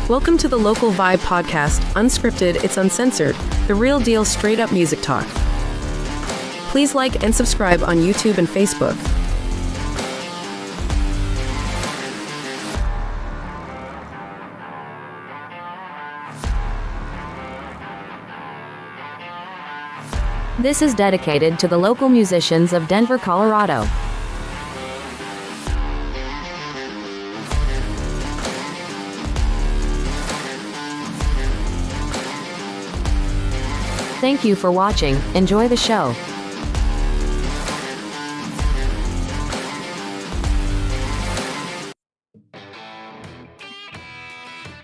Welcome to the Local Vibe podcast, unscripted, it's uncensored, the real deal straight up music talk. Please like and subscribe on YouTube and Facebook. This is dedicated to the local musicians of Denver, Colorado. Thank you for watching. Enjoy the show.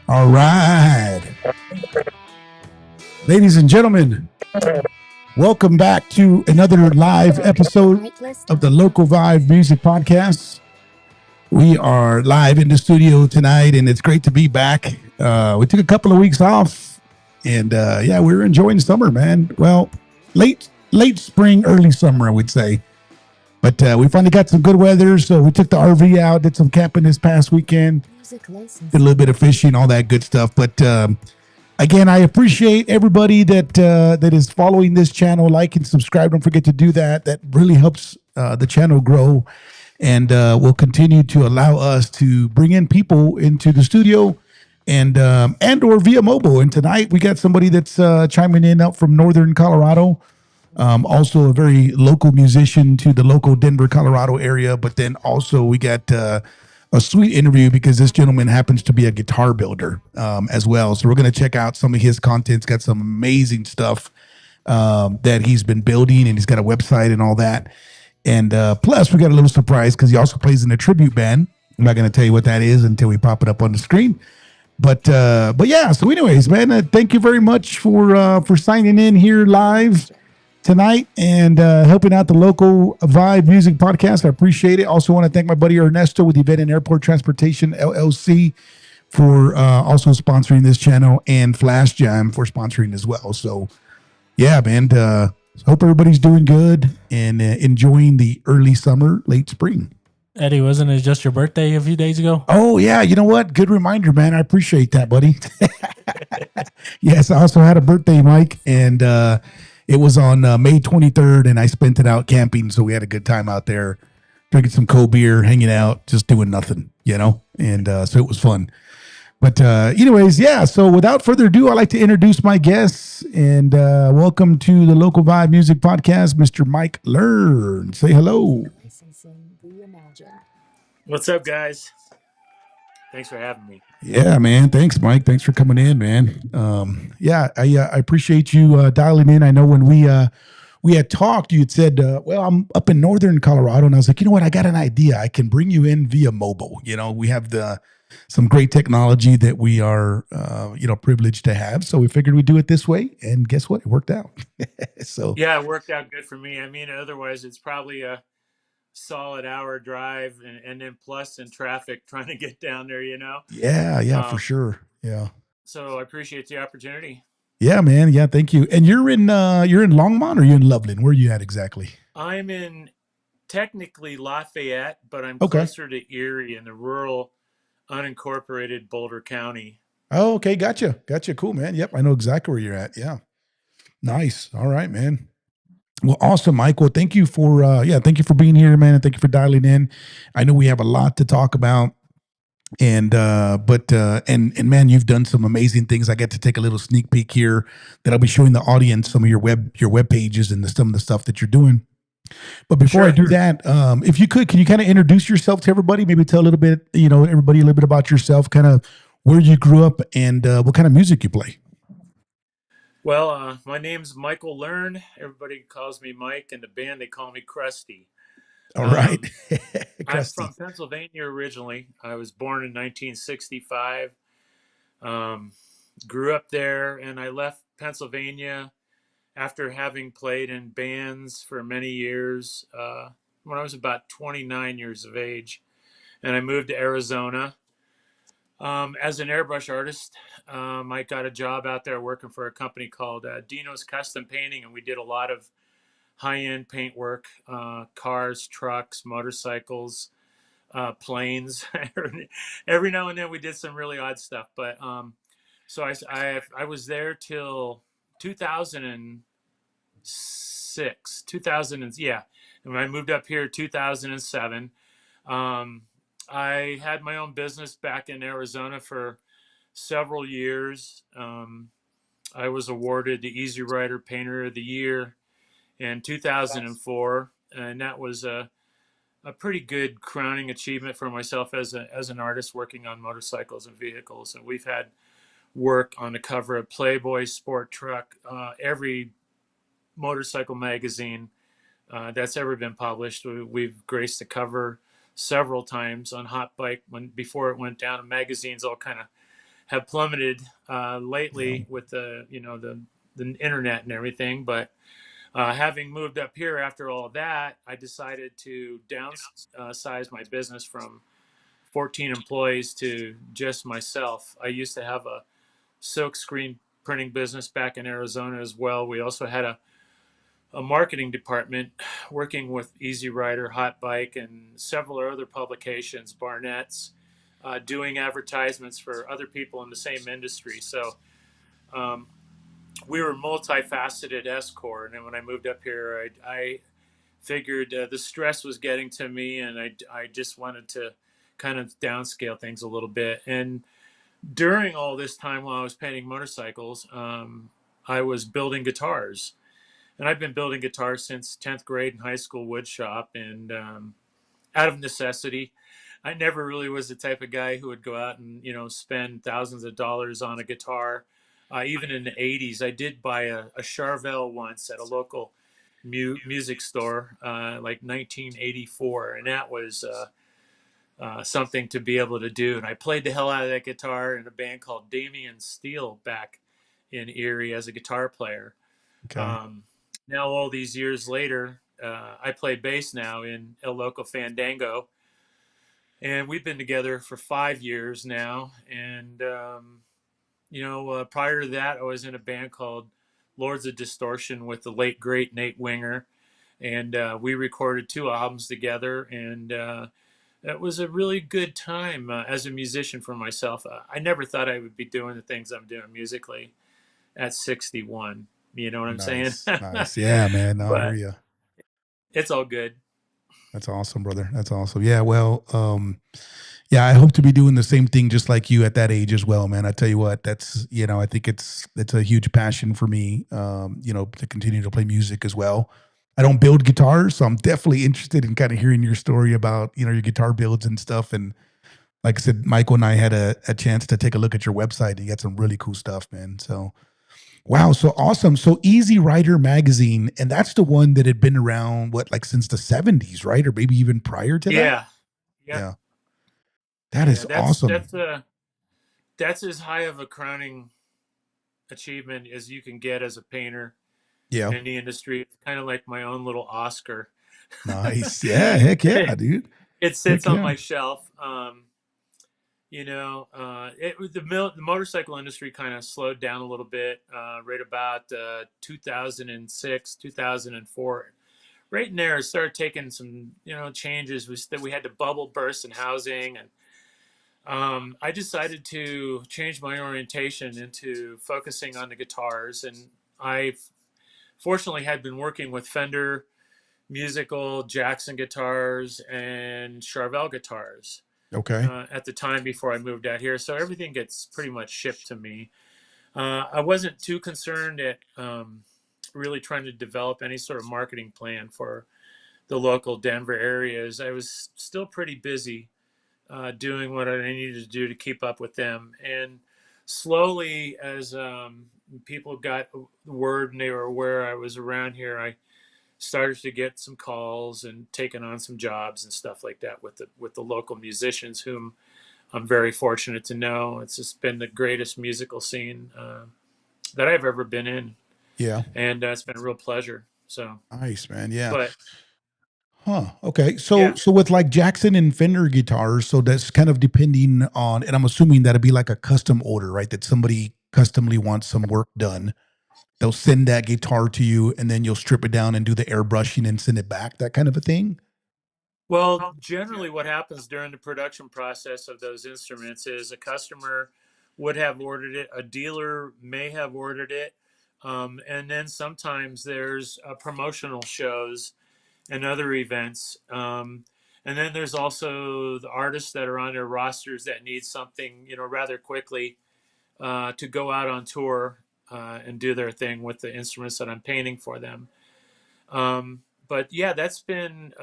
All right. Ladies and gentlemen, welcome back to another live episode of the Local Vibe Music Podcast. We are live in the studio tonight, and it's great to be back. We took a couple of weeks off. And yeah, we were enjoying summer, man. Well, late spring, early summer, I would say. But we finally got some good weather, so we took the RV out, did some camping this past weekend, did a little bit of fishing, all that good stuff. But again, I appreciate everybody that is following this channel, like and subscribe. Don't forget to do that. That really helps the channel grow, and will continue to allow us to bring in people into the studio and or via mobile. And tonight we got somebody that's chiming in up from northern Colorado, also a very local musician to the local Denver, Colorado area. But then also we got a sweet interview because this gentleman happens to be a guitar builder as well. So we're going to check out some of his content. It's got some amazing stuff that he's been building, and he's got a website and all that. And plus we got a little surprise because he also plays in a tribute band. I'm not going to tell you what that is until we pop it up on the screen. But yeah, so anyways, man, thank you very much for signing in here live tonight and helping out the Local Vibe Music Podcast. I appreciate it. Also want to thank my buddy Ernesto with Event and Airport Transportation LLC for also sponsoring this channel, and Flash Jam for sponsoring as well. So yeah, man, hope everybody's doing good and enjoying the early summer, late spring. Eddie, wasn't it just your birthday a few days ago? Oh, yeah. You know what? Good reminder, man. I appreciate that, buddy. Yes, I also had a birthday, Mike, and it was on May 23rd, and I spent it out camping, so we had a good time out there, drinking some cold beer, hanging out, just doing nothing, and so it was fun. But anyways, yeah, so without further ado, I'd like to introduce my guests, and welcome to the Local Vibe Music Podcast, Mr. Mike Learn. Say hello. What's up, guys? Thanks for having me. Yeah, man. Thanks, Mike. Thanks for coming in, man. Yeah, I appreciate you dialing in. I know when we had talked, you had said, well, I'm up in northern Colorado, and I was like, you know what? I got an idea. I can bring you in via mobile. We have some great technology that we are, privileged to have. So we figured we'd do it this way, and guess what? It worked out. So yeah, it worked out good for me. I mean, otherwise it's probably a solid hour drive and then plus in traffic trying to get down there, Yeah, for sure. Yeah. So I appreciate the opportunity. Yeah, man. Yeah, thank you. And you're in Longmont, or you're in Loveland? Where are you at exactly? I'm in technically Lafayette, but I'm closer to Erie in the rural, unincorporated Boulder County. Oh, okay. Gotcha. Cool, man. Yep. I know exactly where you're at. Yeah. Nice. All right, man. Well, awesome, Mike. Well, thank you for being here, man, and thank you for dialing in. I know we have a lot to talk about, and man, you've done some amazing things. I get to take a little sneak peek here that I'll be showing the audience some of your web pages and some of the stuff that you're doing. But before I do that, if you could, can you kind of introduce yourself to everybody? Maybe tell a little bit, everybody a little bit about yourself, kind of where you grew up and what kind of music you play. Well, my name's Michael Learn. Everybody calls me Mike, and the band, they call me Krusty. All right. I'm from Pennsylvania originally. I was born in 1965. Grew up there, and I left Pennsylvania after having played in bands for many years when I was about 29 years of age. And I moved to Arizona. As an airbrush artist, I got a job out there working for a company called Dino's Custom Painting, and we did a lot of high-end paint work, cars, trucks, motorcycles, planes. Every now and then we did some really odd stuff, but so I was there till 2006, 2000 and yeah, and when I moved up here 2007. um, I had my own business back in Arizona for several years. I was awarded the Easy Rider Painter of the Year in 2004, and that was a pretty good crowning achievement for myself as an artist working on motorcycles and vehicles. And we've had work on the cover of Playboy, Sport Truck, every motorcycle magazine that's ever been published. We've graced the cover several times on Hot Bike before it went down. And magazines all kind of have plummeted Yeah. lately with the internet and everything. But having moved up here after all of that, I decided to downsize my business from 14 employees to just myself. I used to have a silk screen printing business back in Arizona as well. We also had a marketing department working with Easy Rider, Hot Bike, and several other publications, Barnett's, doing advertisements for other people in the same industry. So um, we were multifaceted S Corps. And then when I moved up here, I figured the stress was getting to me, and I just wanted to kind of downscale things a little bit. And during all this time while I was painting motorcycles, I was building guitars. And I've been building guitars since 10th grade in high school wood shop, and out of necessity. I never really was the type of guy who would go out and spend thousands of dollars on a guitar. Even in the 80s, I did buy a Charvel once at a local music store, like 1984, and that was something to be able to do. And I played the hell out of that guitar in a band called Damien Steele back in Erie as a guitar player. Okay. Now, all these years later, I play bass now in Loco Fandango, and we've been together for 5 years now. And prior to that, I was in a band called Lords of Distortion with the late great Nate Winger, and we recorded 2 albums together. And it was a really good time as a musician for myself. I never thought I would be doing the things I'm doing musically at 61. You know what I'm saying? Nice. Nice. Yeah, man. No, I hear But you. it's all good. That's awesome, brother. That's awesome. Yeah. Well, yeah, I hope to be doing the same thing just like you at that age as well, man. I tell you what, that's, I think it's a huge passion for me, to continue to play music as well. I don't build guitars, so I'm definitely interested in kind of hearing your story about, your guitar builds and stuff. And like I said, Michael and I had a chance to take a look at your website. You got some really cool stuff, man. So, wow, so awesome. So Easy Rider magazine, and that's the one that had been around, what, like since the 70s, right? Or maybe even prior to that? Yeah. Yep. Yeah. That Yeah. is awesome. That's as high of a crowning achievement as you can get as a painter Yeah. in the industry. It's kind of like my own little Oscar. Nice. Yeah. Heck yeah, dude. It sits Heck on yeah. my shelf. The motorcycle industry kind of slowed down a little bit right about 2006, 2004. Right in there, it started taking some changes. We had the bubble burst in housing, and I decided to change my orientation into focusing on the guitars. And I fortunately had been working with Fender musical, Jackson guitars, and Charvel guitars Okay. at the time before I moved out here. So everything gets pretty much shipped to me. I wasn't too concerned at really trying to develop any sort of marketing plan for the local Denver areas. I was still pretty busy doing what I needed to do to keep up with them. And slowly, as people got the word and they were aware I was around here, I started to get some calls and taken on some jobs and stuff like that with the local musicians, whom I'm very fortunate to know. It's just been the greatest musical scene that I've ever been in, Yeah. and it's been a real pleasure. So, Nice, man. Yeah. but Huh. Okay. So yeah, so with like Jackson and Fender guitars, so that's kind of depending on, and I'm assuming that'd be like a custom order, right? That somebody customly wants some work done. They'll send that guitar to you and then you'll strip it down and do the airbrushing and send it back, that kind of a thing. Well, generally, what happens during the production process of those instruments is a customer would have ordered it, a dealer may have ordered it, and then sometimes there's promotional shows and other events. And then there's also the artists that are on their rosters that need something, rather quickly to go out on tour and do their thing with the instruments that I'm painting for them. But yeah, that's been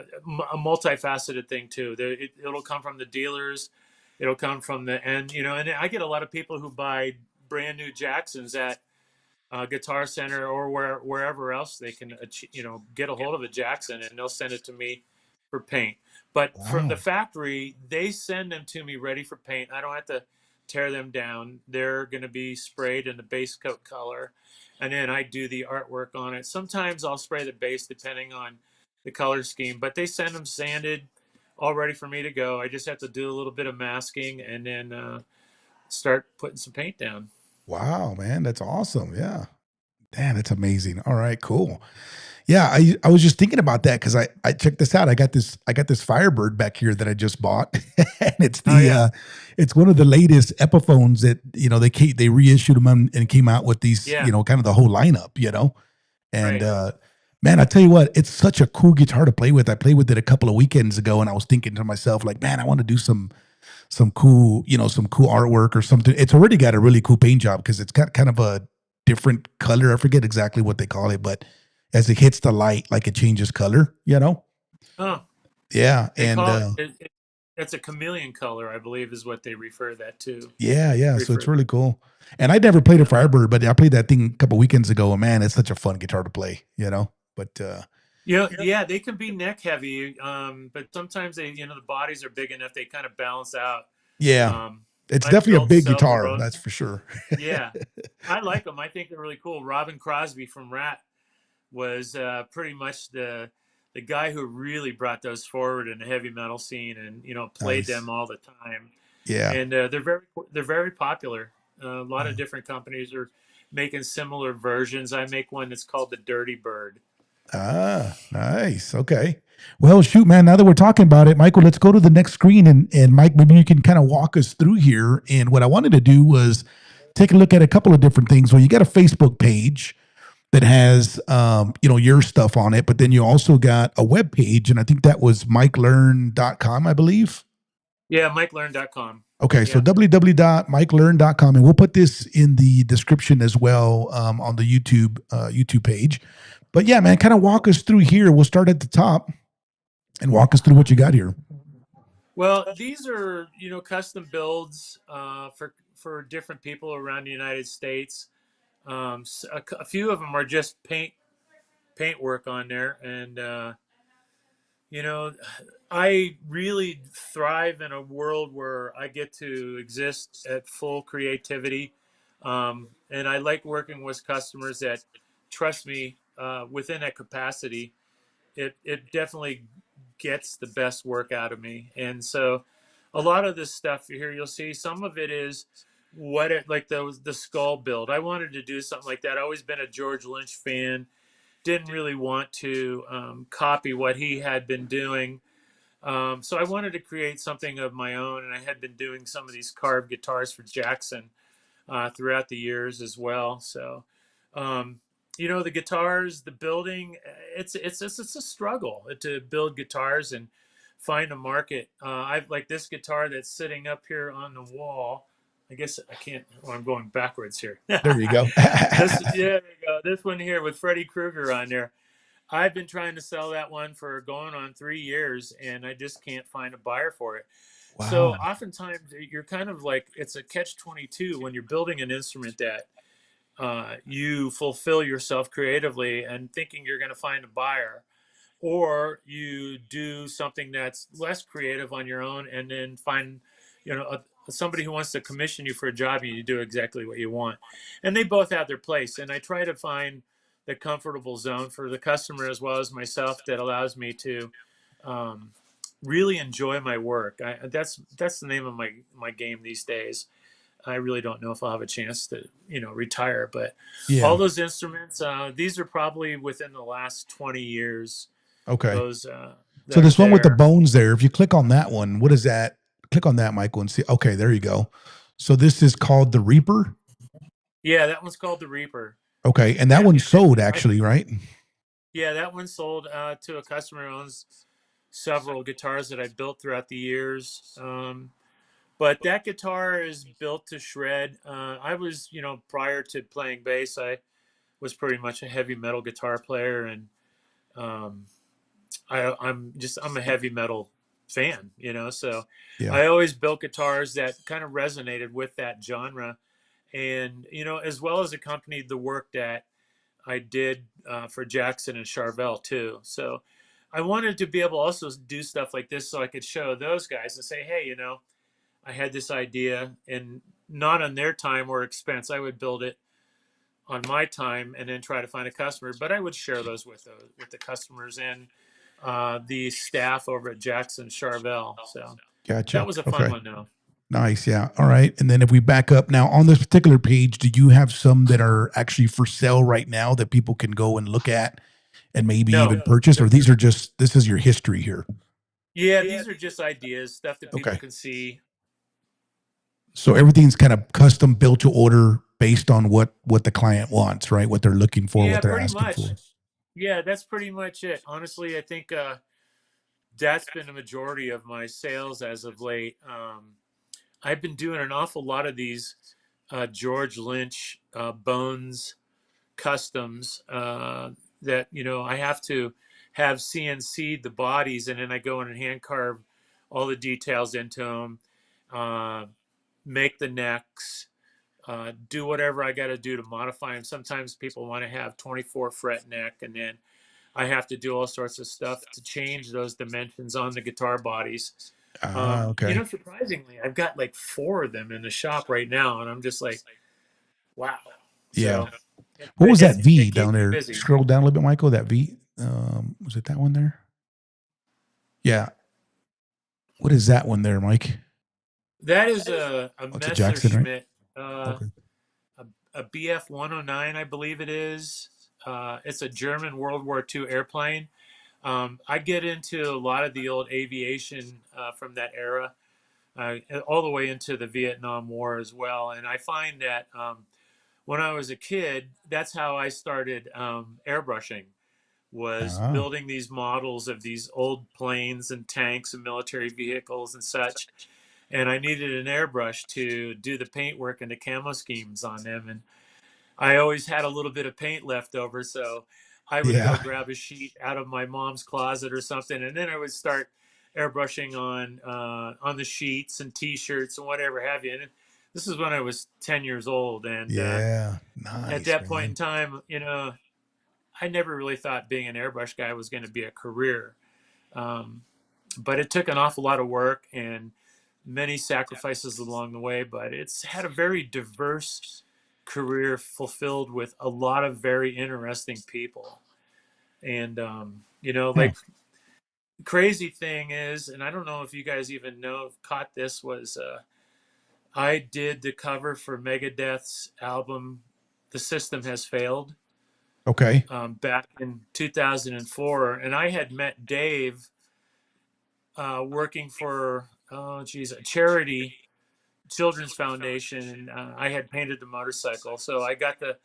a multifaceted thing too. It'll come from the dealers, it'll come from and I get a lot of people who buy brand new Jacksons at Guitar Center or wherever else they can, get a hold of a Jackson, and they'll send it to me for paint. But from the Wow. factory, they send them to me ready for paint. I don't have to tear them down. They're going to be sprayed in the base coat color, and then I do the artwork on it. Sometimes I'll spray the base depending on the color scheme, but they send them sanded, all ready for me to go. I just have to do a little bit of masking and then start putting some paint down. Wow, man, that's awesome. Yeah. Damn, that's amazing. All right, cool. Yeah, I was just thinking about that because I checked this out. I got this Firebird back here that I just bought, and Oh yeah, it's one of the latest Epiphones that they reissued them and came out with these yeah, kind of the whole lineup, and right. man, I tell you what, it's such a cool guitar to play with. I played with it a couple of weekends ago, and I was thinking to myself like, man, I want to do some cool artwork or something. It's already got a really cool paint job because it's got kind of a different color. I forget exactly what they call it, but as it hits the light, like it changes color. Oh, Yeah, they and call it's a chameleon color, I believe, is what they refer that to. yeah, yeah. So it's Refer. really cool. And I never played a Yeah. Firebird, but I played that thing a couple weekends ago, and man, it's such a fun guitar to play. But Yeah, they can be neck heavy, but sometimes the bodies are big enough they kind of balance out. yeah, Um, it's I've definitely a built big several guitar, road. that's for sure. Yeah, I like them. I think they're really cool. Robin Crosby from Rat was pretty much the guy who really brought those forward in the heavy metal scene, and played Nice. them all the time. Yeah. And they're very popular. A lot of different companies are making similar versions. I make one that's called the Dirty Bird. Ah, nice. Okay. Well, shoot, man. Now that we're talking about it, Michael, let's go to the next screen, and Mike, maybe you can kind of walk us through here. And what I wanted to do was take a look at a couple of different things. Well, you got a Facebook page that has your stuff on it, but then you also got a web page, and I think that was MikeLearn.com, I believe. Yeah, MikeLearn.com. Okay, so Yeah. www.mikelearn.com, and we'll put this in the description as well, on the YouTube page. But yeah, man, kind of walk us through here. We'll start at the top and walk us through what you got here. Well, these are custom builds for different people around the United States. A few of them are just paint work on there, and you know, I really thrive in a world where I get to exist at full creativity, and I like working with customers that trust me within that capacity. It definitely gets the best work out of me. And so a lot of this stuff here you'll see some of it is what it like the skull build. I wanted to do something like that. I've always been a George Lynch fan. Didn't really want to copy what he had been doing. So I wanted to create something of my own, and I had been doing some of these carved guitars for Jackson throughout the years as well. So, um, the guitars, the building, it's a struggle to build guitars and find a market. I've like this guitar that's sitting up here on the wall. I guess I can't. Oh, I'm going backwards here. There you go. There you go. This one here with Freddy Krueger on there. I've been trying to sell that one for going on 3 years, and I just can't find a buyer for it. So Wow. oftentimes you're kind of like it's a catch-22 when you're building an instrument that you fulfill yourself creatively and thinking you're going to find a buyer, or you do something that's less creative on your own and then find somebody who wants to commission you for a job and you do exactly what you want. And they both have their place, and I try to find the comfortable zone for the customer as well as myself that allows me to um, really enjoy my work. That's the name of my game these days. I really don't know if I'll have a chance to retire, but all Yeah. those instruments, these are probably within the last 20 years. Okay. those So that are this one with the there. bones there, if you click on that one, what is that? Click on that, Michael, and see. Okay, there you go. So this is called the Reaper. Yeah, that one's called the Reaper. Okay, and that Yeah, one and sold actually, right? yeah, that one sold to a customer who owns several guitars that I built throughout the years. But that guitar is built to shred. I was, prior to playing bass, I was pretty much a heavy metal guitar player, and um, I'm a heavy metal fan, So Yeah. I always built guitars that kind of resonated with that genre, and as well as accompanied the work that I did for Jackson and Charvel too. So I wanted to be able to also do stuff like this so I could show those guys and say, hey, I had this idea, and not on their time or expense. I would build it on my time and then try to find a customer. But I would share those with the customers and the staff over at Jackson Charvel. So that Gotcha. was a fun Okay. one, though. Nice. Yeah. All right. And then if we back up now on this particular page, do you have some that are actually for sale right now that people can go and look at and maybe even No, purchase, or these are just this is your history here? yeah, these are just ideas, stuff that people Okay. can see. So everything's kind of custom built to order based on what the client wants, right? What they're looking for, Yeah, what they're pretty asking much. for. Yeah, that's pretty much it. Honestly, I think that's been the majority of my sales as of late. I've been doing an awful lot of these George Lynch Bones customs that I have to have CNC'd the bodies, and then I go in and hand carve all the details into them, make the necks, do whatever I got to do to modify them. Sometimes people want to have 24 fret neck, and then I have to do all sorts of stuff to change those dimensions on the guitar bodies. Okay. Surprisingly, I've got like 4 of them in the shop right now, and I'm just like, wow. Yeah. So What was that V it down keeps me there? busy. Scroll down a little bit, Michael. That V. Was it that one there? Yeah. What is that one there, Mike? That is a Oh, it's a Jackson, right? Messerschmitt, Okay. a BF 109, I believe it is. It's a German World War II airplane. I get into a lot of the old aviation from that era, all the way into the Vietnam War as well. And I find that when I was a kid, that's how I started airbrushing, was Ah, building these models of these old planes and tanks and military vehicles and such. And I needed an airbrush to do the paintwork and the camo schemes on them. And I always had a little bit of paint left over, so I would go yeah. grab a sheet out of my mom's closet or something, and then I would start airbrushing on the sheets and T-shirts and whatever have you. And this is when I was 10 years old, and Yeah. at Nice, that point in man. time, I never really thought being an airbrush guy was going to be a career. Um, but it took an awful lot of work and many sacrifices along the way. But it's had a very diverse career fulfilled with a lot of very interesting people. And, Hmm. like, crazy thing is, and I don't know if you guys even know, caught this, was I did the cover for Megadeth's album, The System Has Failed, Okay. back in 2004. And I had met Dave working for, oh, geez, a charity children's foundation. And I had painted the motorcycle. So I got to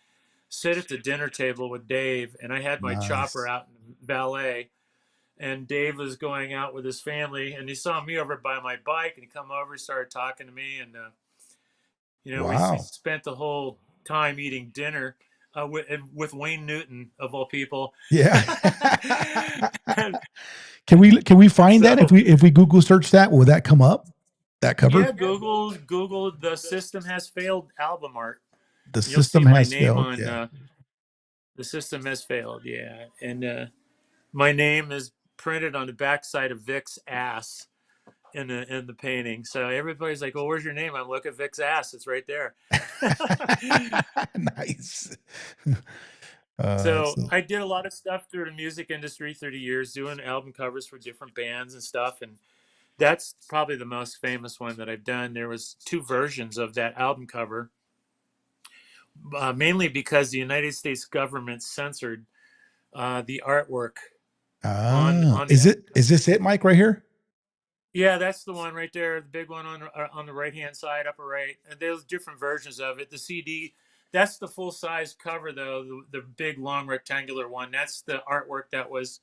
sit at the dinner table with Dave, and I had my chopper Nice. out in valet, and Dave was going out with his family, and he saw me over by my bike, and he come over, he started talking to me, and we Wow. spent the whole time eating dinner with Wayne Newton of all people. Yeah. And can we find that so if we Google search that? Will that come up? That cover? yeah, Google the System Has Failed album art. The You'll see system my has name failed. on Yeah. the System Has Failed. Yeah, and my name is printed on the backside of Vic's ass in the painting. So everybody's like, "Well, where's your name?" I'm look at Vic's ass. It's right there. Nice. So So I did a lot of stuff through the music industry through the years, doing album covers for different bands and stuff. And that's probably the most famous one that I've done. There was 2 versions of that album cover, mainly because the United States government censored the artwork Ah, on the is this it, Mike, right here? Yeah, that's the one right there, the big one on the right hand side, upper right. And there's different versions of it. The CD, that's the full size cover though, the big long rectangular one. That's the artwork that was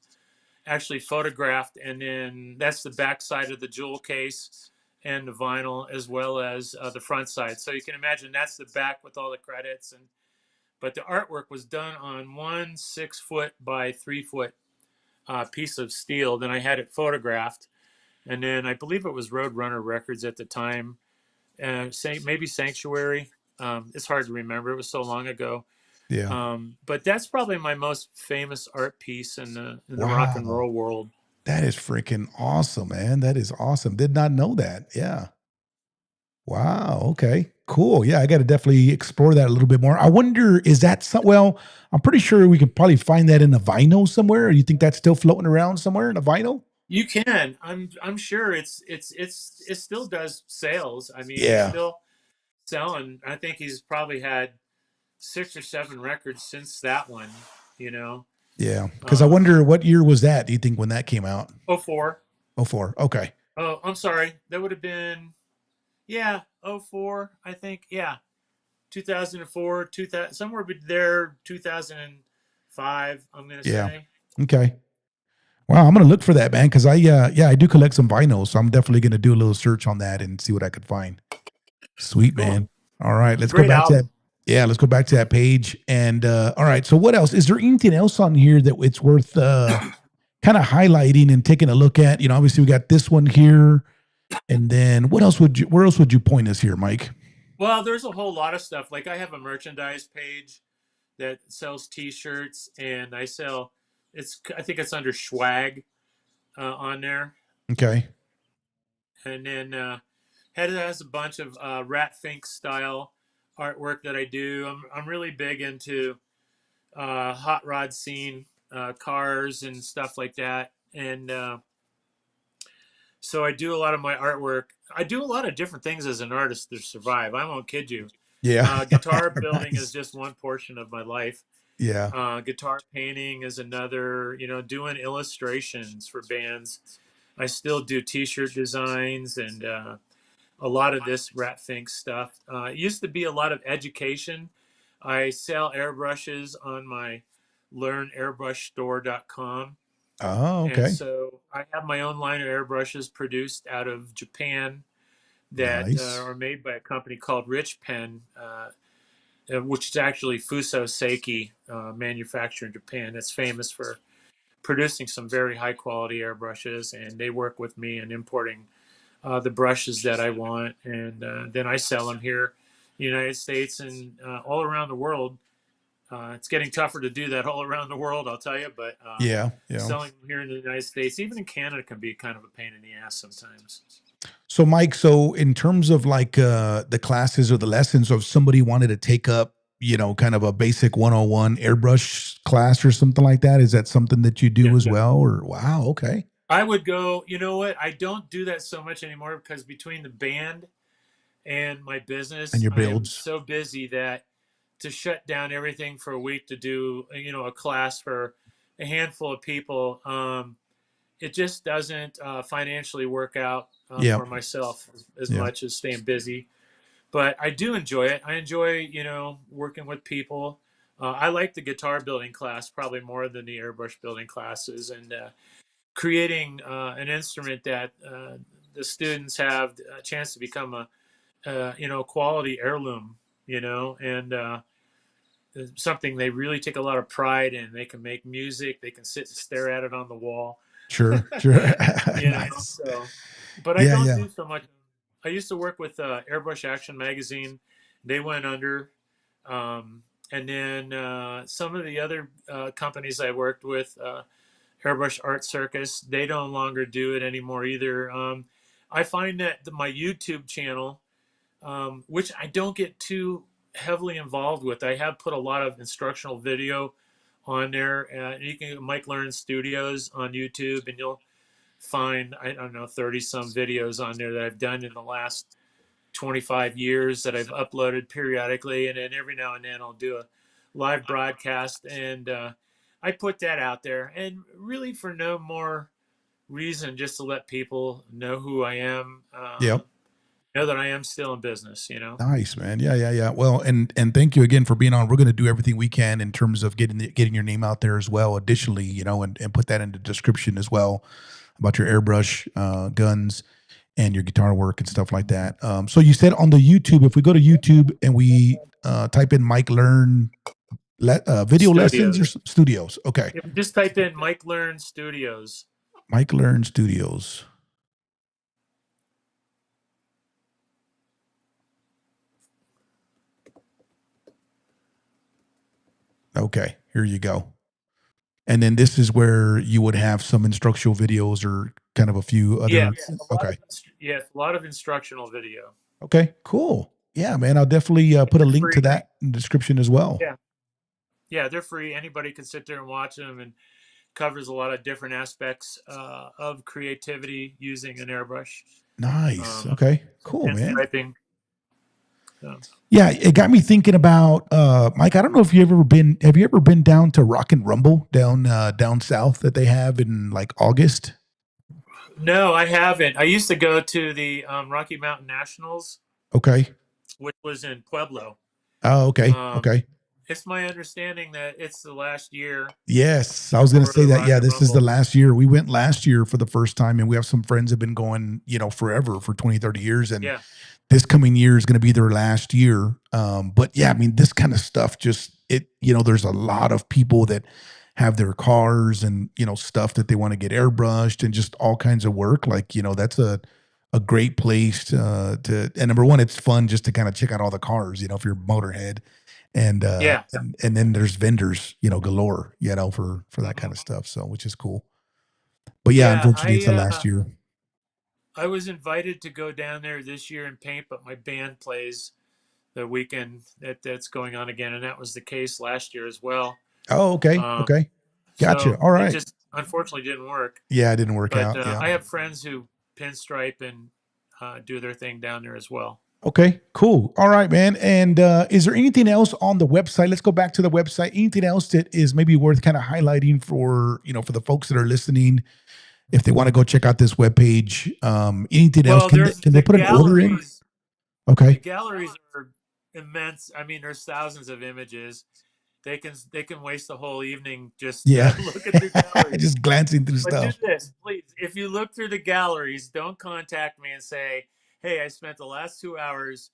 actually photographed, and then that's the back side of the jewel case and the vinyl, as well as the front side. So you can imagine that's the back with all the credits, and but the artwork was done on one 6 foot by 3 foot piece of steel. Then I had it photographed, and then I believe it was Roadrunner Records at the time, maybe Sanctuary. It's hard to remember; it was so long ago. Yeah. But that's probably my most famous art piece in the rock and Wow. roll world. That is freaking awesome, man. That is awesome. Did not know that. Yeah. Wow. Okay. Cool. Yeah, I got to definitely explore that a little bit more. I wonder, is that some? Well, I'm pretty sure we could probably find that in a vinyl somewhere. Or you think that's still floating around somewhere in a vinyl? You can. I'm sure it still does sales. I mean, he's Yeah. still selling. I think he's probably had 6 or 7 records since that one. You know, Yeah. Because I um, wonder what year was that? Do you think when that came out? '04. Oh, four. Okay. Oh, I'm sorry. That would have been, yeah, '04. I think, yeah, 2004, 2000, somewhere there, 2005. I'm gonna Yeah. say. Okay. Wow. I'm gonna look for that, man. Because yeah, I do collect some vinyls, so I'm definitely gonna do a little search on that and see what I could find. Sweet, Cool. man. All right, let's go Great back to that. album. Yeah, let's go back to that page. And all right, so what else? Is there anything else on here that it's worth kind of highlighting and taking a look at? You know, obviously we got this one here, and then what else would you? Where else would you point us here, Mike? Well, there's a whole lot of stuff. Like I have a merchandise page that sells T-shirts, and I sell. I think it's under swag on there, Okay. and then it has a bunch of Rat Fink style artwork that I do. I'm really big into hot rod scene, cars and stuff like that, and so I do a lot of my artwork. I do a lot of different things as an artist to survive. I won't kid you. Yeah. Guitar building is Nice. just one portion of my life. Yeah. Guitar painting is another. You know, doing illustrations for bands. I still do T-shirt designs and a lot of this Rat Fink stuff. It used to be a lot of education. I sell airbrushes on my learnairbrushtore.com. Oh, And okay. so I have my own line of airbrushes produced out of Japan that Nice. are made by a company called Rich Pen, which is actually Fuso Seiki manufacturer in Japan. That's famous for producing some very high quality airbrushes, and they work with me in importing the brushes that I want, and then I sell them here, in the United States and all around the world. It's getting tougher to do that all around the world, I'll tell you, but Yeah. Yeah. selling them here in the United States, even in Canada, can be kind of a pain in the ass sometimes. So, Mike, so in terms of like the classes or the lessons, or if somebody wanted to take up, you know, kind of a basic 101 airbrush class or something like that, is that something that you do Yeah. as well? Or wow, okay. I would go, you know what? I don't do that so much anymore because between the band and my And business, your I am builds. so busy that to shut down everything for a week to do, a class for a handful of people, it just doesn't financially work out Yeah. for myself as Yeah. much as staying busy. But I do enjoy it. I enjoy, working with people. I like the guitar building class probably more than the airbrush building classes, and creating an instrument that the students have a chance to become quality heirloom, and something they really take a lot of pride in. They can make music. They can sit and stare at it on the wall. Sure. Sure. Nice. So, but I Yeah. don't Yeah. do so much. I used to work with Airbrush Action Magazine. They went under. And then some of the other companies I worked with, Airbrush Art Circus, they no longer do it anymore either. I find that my YouTube channel, which I don't get too heavily involved with, I have put a lot of instructional video on there. You can Mike Learn Studios on YouTube, and you'll find, I don't know, 30 some videos on there that I've done in the last 25 years that I've uploaded periodically. And then every now and then I'll do a live broadcast. And I put that out there, and really for no more reason, just to let people know who I am, Yep. know that I am still in business. You know. Nice, man. Yeah, yeah, yeah. Well, and thank you again for being on. We're going to do everything we can in terms of getting your name out there as well. Additionally, and put that in the description as well about your airbrush guns and your guitar work and stuff like that. So you said on the YouTube, if we go to YouTube and we type in Mike Learn video lessons or Studios. studios, okay, If you just type in Mike Learn Studios. Mike Learn Studios. Okay, here you go. And then this is where you would have some instructional videos or kind of a few other. Yes, Okay. yes, a lot of instructional video. Okay. Cool. Yeah, man. I'll definitely put a They're link to free. that in the description as well. Yeah, yeah, they're free. Anybody can sit there and watch them, and covers a lot of different aspects of creativity using an airbrush, Nice. Okay. Cool, man. pinstriping. So. Yeah, it got me thinking about Mike. I don't know if have you ever been down to Rock and Rumble down south that they have in like August? No, I haven't. I used to go to the Rocky Mountain Nationals, Okay. which was in Pueblo. Oh, okay. Um, Okay. it's my understanding that it's the last year Yes, I was going to for say the that. Rock Yeah, and this is the Rumble. last year. We went last year for the first time, and we have some friends have been going, forever for 20, 30 years. And Yeah, this coming year is going to be their last year. But yeah, I mean, this kind of stuff there's a lot of people that have their cars and, stuff that they want to get airbrushed and just all kinds of work. Like, that's a great place and number one, it's fun just to kind of check out all the cars, if you're a motorhead and, yeah. and then there's vendors, galore, for that kind Mhm. of stuff. So, which is cool. But yeah, Yeah, unfortunately it's the last year. I was invited to go down there this year and paint, but my band plays the weekend that's going on again, and that was the case last year as well. Oh, okay. Um, Okay. Gotcha. so All it right. just unfortunately didn't work. Yeah, it didn't work But out. Yeah. I have friends who pinstripe and do their thing down there as well. Okay, cool. All right, man. And is there anything else on the website? Let's go back to the website. Anything else that is maybe worth kind of highlighting for, for the folks that are listening, if they want to go check out this webpage? Anything else? Well, Can they put an order in? The Okay. galleries are immense. I mean, there's thousands of images. They can waste the whole evening just Yeah. looking through galleries. Just glancing through But do stuff. this, please. If you look through the galleries, don't contact me and say, "Hey, I spent the last 2 hours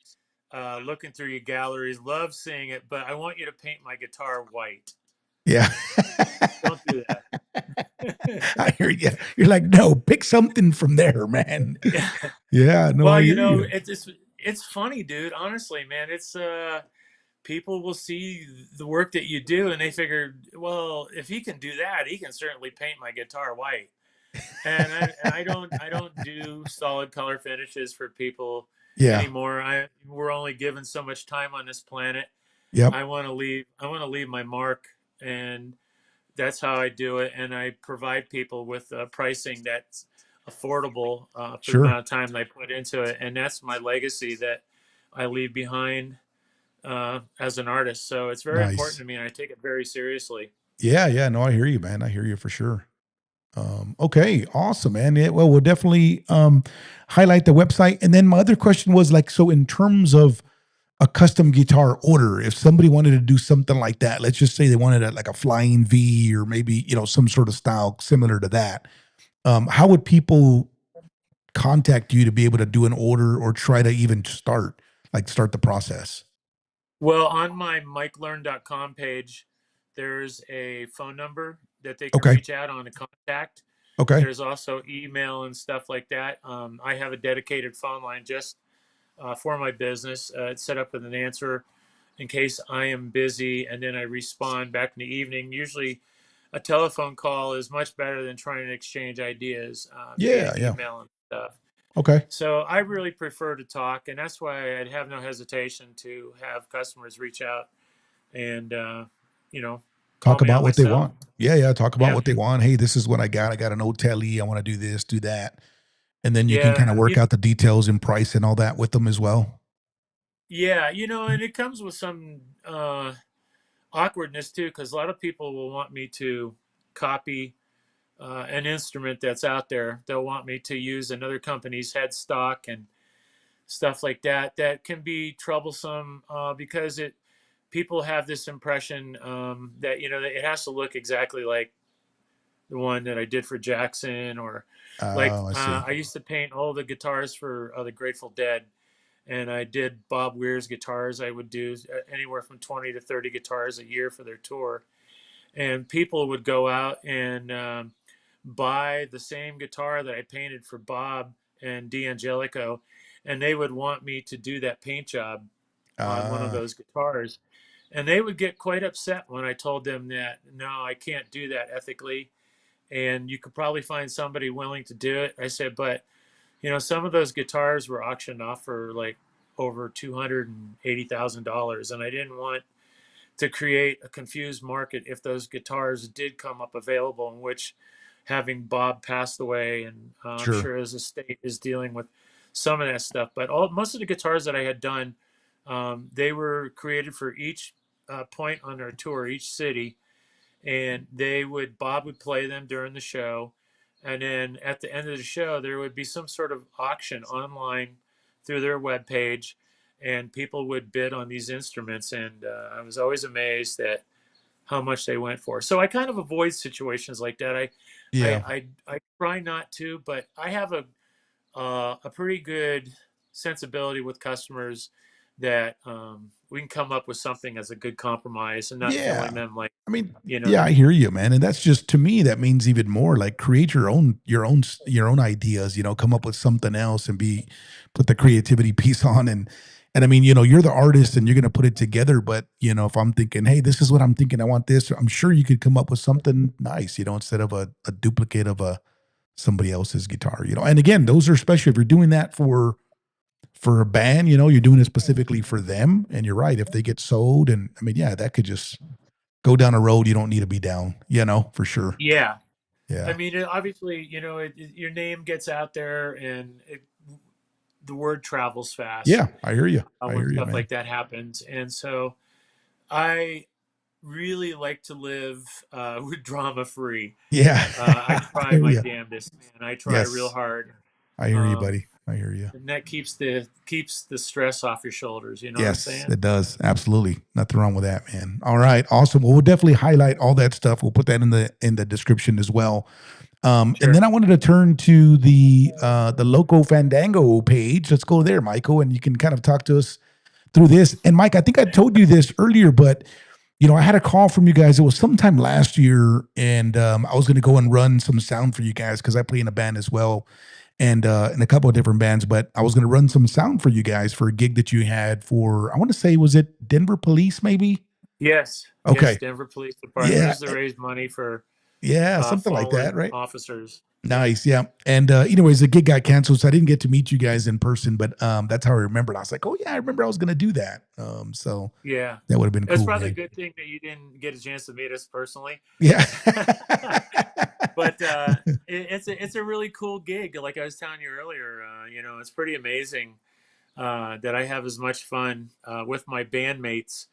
looking through your galleries. Love seeing it, but I want you to paint my guitar white." Yeah. Don't do that. I hear you. You're like, no, pick something from there, man. Yeah, no, Well, I hear you. it's funny, dude. Honestly, man, it's people will see the work that you do and they figure, well, if he can do that, he can certainly paint my guitar white. And I don't do solid color finishes for people Yeah. anymore. We're only given so much time on this planet. Yep. I want to leave my mark, and that's how I do it. And I provide people with pricing that's affordable for the Sure. amount of time they put into it, and that's my legacy that I leave behind as an artist. So it's very important Nice. to me, and I take it very seriously. Yeah, yeah. No, I hear you, man. I hear you for sure. Okay, awesome, man. Yeah, well, we'll definitely highlight the website. And then my other question was like, so in terms of a custom guitar order, if somebody wanted to do something like that, let's just say they wanted like a flying V or maybe, some sort of style similar to that. How would people contact you to be able to do an order or try to even start the process? Well, on my MikeLearn.com page, there's a phone number that they can Okay. reach out on a contact. Okay. There's also email and stuff like that. I have a dedicated phone line just for my business. It's set up with an answer in case I am busy, and then I respond back in the evening. Usually, a telephone call is much better than trying to exchange ideas via Yeah, yeah. email and stuff. Okay. So I really prefer to talk, and that's why I'd have no hesitation to have customers reach out and call Talk me about on my what they cell. want. Yeah, yeah. Talk about Yeah, what they want. Hey, this is what I got. I got an old telly. I want to do this, do that. And then you can yeah, kind of work out the details and price and all that with them as well. yeah. And it comes with some awkwardness too, because a lot of people will want me to copy an instrument that's out there. They'll want me to use another company's headstock and stuff like that. That can be troublesome because it people have this impression that it has to look exactly like the one that I did for Jackson, or like Oh, I see. I used to paint all the guitars for the Grateful Dead, and I did Bob Weir's guitars. I would do anywhere from 20 to 30 guitars a year for their tour, and people would go out and buy the same guitar that I painted for Bob and D'Angelico, and they would want me to do that paint job on one of Ah, those guitars. And they would get quite upset when I told them that, no, I can't do that ethically. And you could probably find somebody willing to do it. I said, but some of those guitars were auctioned off for like over $280,000, and I didn't want to create a confused market if those guitars did come up available, in which, having Bob passed away, and I'm sure. sure his estate is dealing with some of that stuff. But most of the guitars that I had done, they were created for each point on our tour, each city, and Bob would play them during the show, and then at the end of the show there would be some sort of auction online through their webpage, and people would bid on these instruments, and I was always amazed at how much they went for. So I kind of avoid situations like that. Yeah. I try not to, but I have a pretty good sensibility with customers that we can come up with something as a good compromise, and not feeling Yeah. them like, I mean, you know yeah, I hear you, man. And that's just, to me, that means even more like create your own ideas, come up with something else and put the creativity piece on. And I mean, you're the artist and you're going to put it together. But, if I'm thinking, hey, this is what I'm thinking, I want this, I'm sure you could come up with something nice, instead of a duplicate of somebody else's guitar, And again, those are, especially if you're doing that for a band, you're doing it specifically for them. And you're right. If they get sold, and I mean, yeah, that could just go down a road you don't need to be down, for sure. yeah. I Yeah. mean, obviously, your name gets out there, and the word travels fast Yeah. I hear you. I when hear you, stuff man. like that happens. And so I really like to live with drama free. Yeah. I I try hear my you. damnedest, man. I try real Yes. hard. I hear you, Um, buddy. I hear you. and that keeps the stress off your shoulders. You know what I'm Yes, saying? it does. Absolutely. Nothing wrong with that, man. All right. Awesome. Well, we'll definitely highlight all that stuff. We'll put that in the description as well. And Sure. then I wanted to turn to the Loco Fandango page. Let's go there, Michael, and you can kind of talk to us through this. And Mike, I think I told you this earlier, but I had a call from you guys. It was sometime last year, and I was going to go and run some sound for you guys because I play in a band as well, and in a couple of different bands. But I was going to run some sound for you guys for a gig that you had for. I want to say, was it Denver Police? Maybe. Yes. Yes. Okay. Denver Police Department. It Yeah. was to raise money for Yeah. Something like that, fallen right? officers. Nice, yeah. And anyways, the gig got canceled, so I didn't get to meet you guys in person. But that's how I remembered. I was like, oh yeah, I remember I was going to do that. So Yeah. that would have been It's cool, probably a man. good thing that you didn't get a chance to meet us personally. Yeah. But it's a really cool gig. Like I was telling you earlier, it's pretty amazing that I have as much fun with my bandmates,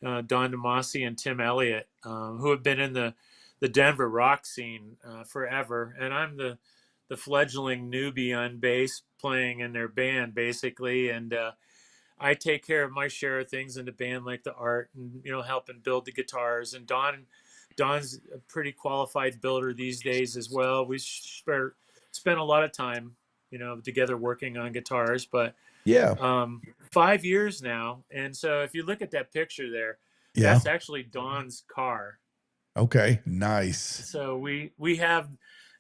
Don DeMasi and Tim Elliott, who have been in the Denver rock scene forever, and I'm the fledgling newbie on bass playing in their band, basically. And I take care of my share of things in the band, like the art and helping build the guitars. And Don's a pretty qualified builder these days as well. We spent a lot of time, together working on guitars. But Yeah. 5 years now, and so if you look at that picture there, Yeah. that's actually Don's car. Okay. Nice. So we have,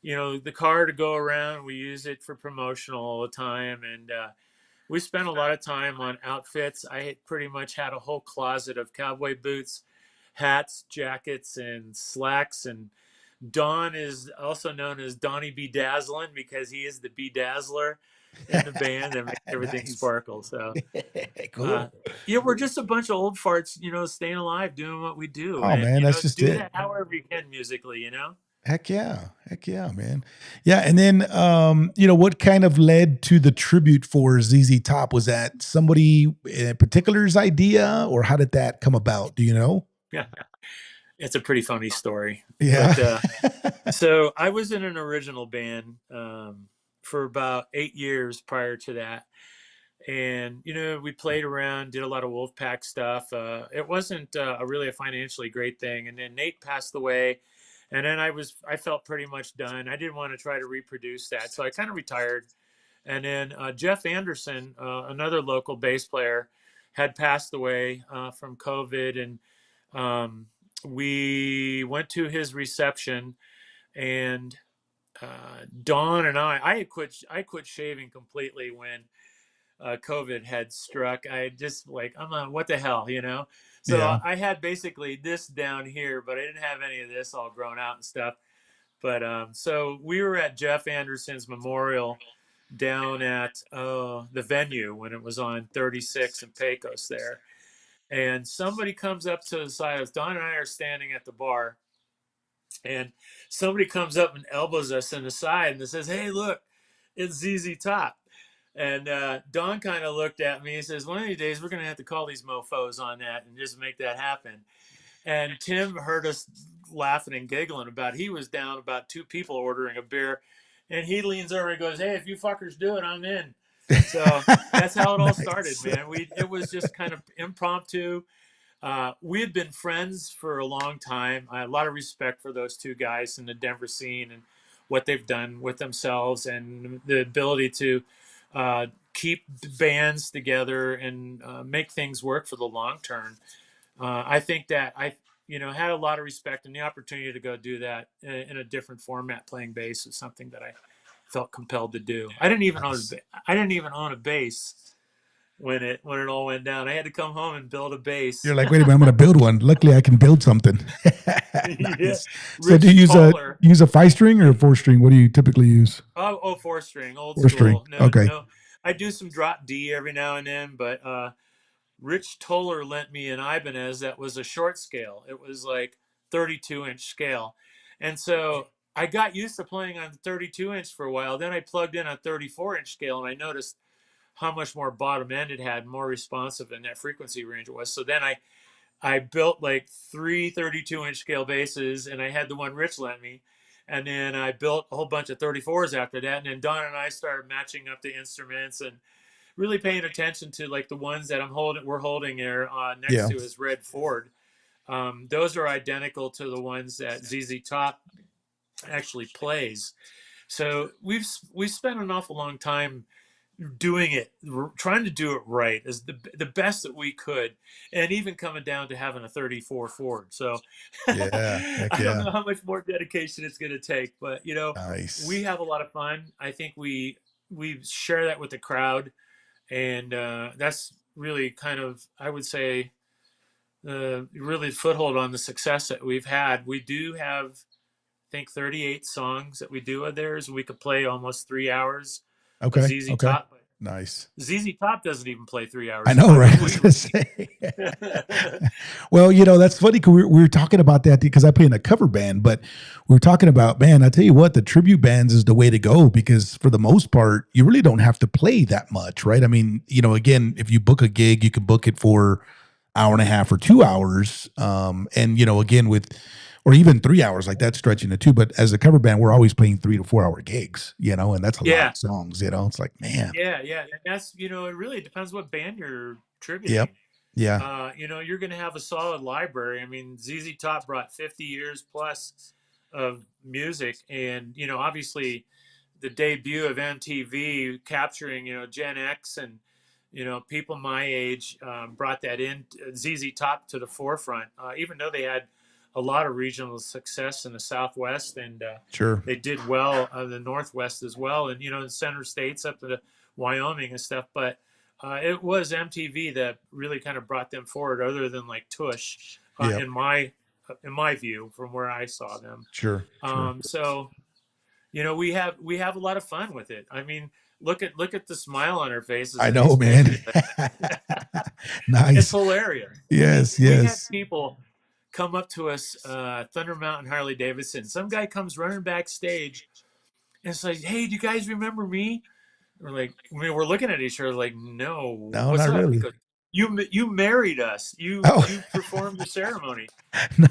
the car to go around. We use it for promotional all the time, and we spent a lot of time on outfits. I pretty much had a whole closet of cowboy boots, hats, jackets, and slacks. And Don is also known as Donnie Bedazzlin because he is the bedazzler in the band that makes everything Nice. sparkle. So, uh, Cool. yeah, we're just a bunch of old farts, staying alive, doing what we do, Oh and man, that's just do it. that however you can musically. Heck yeah. Heck yeah, man. Yeah. And then what kind of led to the tribute for ZZ Top? Was that somebody in particular's idea, or how did that come about? Do you know? It's a pretty funny story. Yeah. But so I was in an original band for about 8 years prior to that. And, we played around, did a lot of Wolfpack stuff. It wasn't really a financially great thing. And then Nate passed away. And then I felt pretty much done. I didn't want to try to reproduce that. So I kind of retired. And then Jeff Anderson, another local bass player, had passed away from COVID. And we went to his reception, and Dawn and I quit shaving completely when COVID had struck. I just like, I'm not, what the hell. So Yeah. I had basically this down here, but I didn't have any of this all grown out and stuff. But so we were at Jeff Anderson's memorial down at the venue when it was on 36 and Pecos there. And somebody comes up to the side of Don and I are standing at the bar, and somebody comes up and elbows us in the side and says, "Hey, look, it's ZZ Top." And Don kind of looked at me and says, "One of these days we're going to have to call these mofos on that and just make that happen." And Tim heard us laughing and giggling about it. He was down about two people ordering a beer. And he leans over and goes, "Hey, if you fuckers do it, I'm in." So that's how it all started, Nice. man. It was just kind of impromptu. We had been friends for a long time. I had a lot of respect for those two guys in the Denver scene and what they've done with themselves and the ability to keep bands together and make things work for the long term. I think that I had a lot of respect, and the opportunity to go do that in a different format, playing bass, is something that I felt compelled to do. Nice. I didn't even own a bass when it all went down. I had to come home and build a bass. You're like, wait a minute, I'm going to build one. Luckily, I can build something. Yeah, Nice. So, do you Rich Toller. use a 5 string or a 4 string? What do you typically use? Oh, 4 string, old 4 string. school. No, Okay. no. I do some drop D every now and then, but Rich Toller lent me an Ibanez that was a short scale. It was like 32-inch scale. And so I got used to playing on 32-inch for a while. Then I plugged in a 34-inch scale, and I noticed how much more bottom end it had, more responsive in that frequency range it was. So then I built like three 32-inch scale basses, and I had the one Rich lent me. And then I built a whole bunch of 34s after that. And then Don and I started matching up the instruments and really paying attention to like the ones that we're holding there next Yeah. to his red Ford. Those are identical to the ones that ZZ Top actually plays. So we've spent an awful long time doing it, trying to do it right, as the best that we could, and even coming down to having a 34 Ford. So Yeah. Heck I don't yeah. know how much more dedication it's going to take, but we Nice. have a lot of fun. I think we share that with the crowd, and that's really kind of, I would say, really foothold on the success that we've had. We do have, I think, 38 songs that we do of theirs. We could play almost 3 hours of Okay. ZZ Okay. Top. Nice. ZZ Top doesn't even play 3 hours. I So know, how right? could I was we? going to say. Well, that's funny because we were talking about that because I play in a cover band, but we were talking about, man, I tell you what, the tribute bands is the way to go because for the most part, you really don't have to play that much, right? I mean, again, if you book a gig, you can book it for hour and a half or 2 hours. And, again, or even 3 hours, like that's stretching it too. But as a cover band, we're always playing 3 to 4 hour gigs, and that's a lot Yeah, of songs, it's like, man, yeah. And that's, it really depends what band you're yep. tributing. Yeah. You're going to have a solid library. I mean, ZZ Top brought 50 years plus of music, and obviously the debut of MTV capturing Gen X and people my age brought that in ZZ Top to the forefront. Even though they had a lot of regional success in the Southwest, and Sure. they did well in the Northwest as well, and in center states up to the Wyoming and stuff. But it was MTV that really kind of brought them forward, other than like Tush, Yep. in my view, from where I saw them. Sure. Sure. So we have a lot of fun with it. I mean, look at the smile on our faces I in these know, man. pictures. It's Nice. hilarious. Yes. We had Yes. people come up to us, Thunder Mountain Harley Davidson. Some guy comes running backstage and it's like, "Hey, do you guys remember me?" We're like, we're looking at each other like, "No, No, what's not up?" He really. goes, You married us. You Oh, performed the ceremony.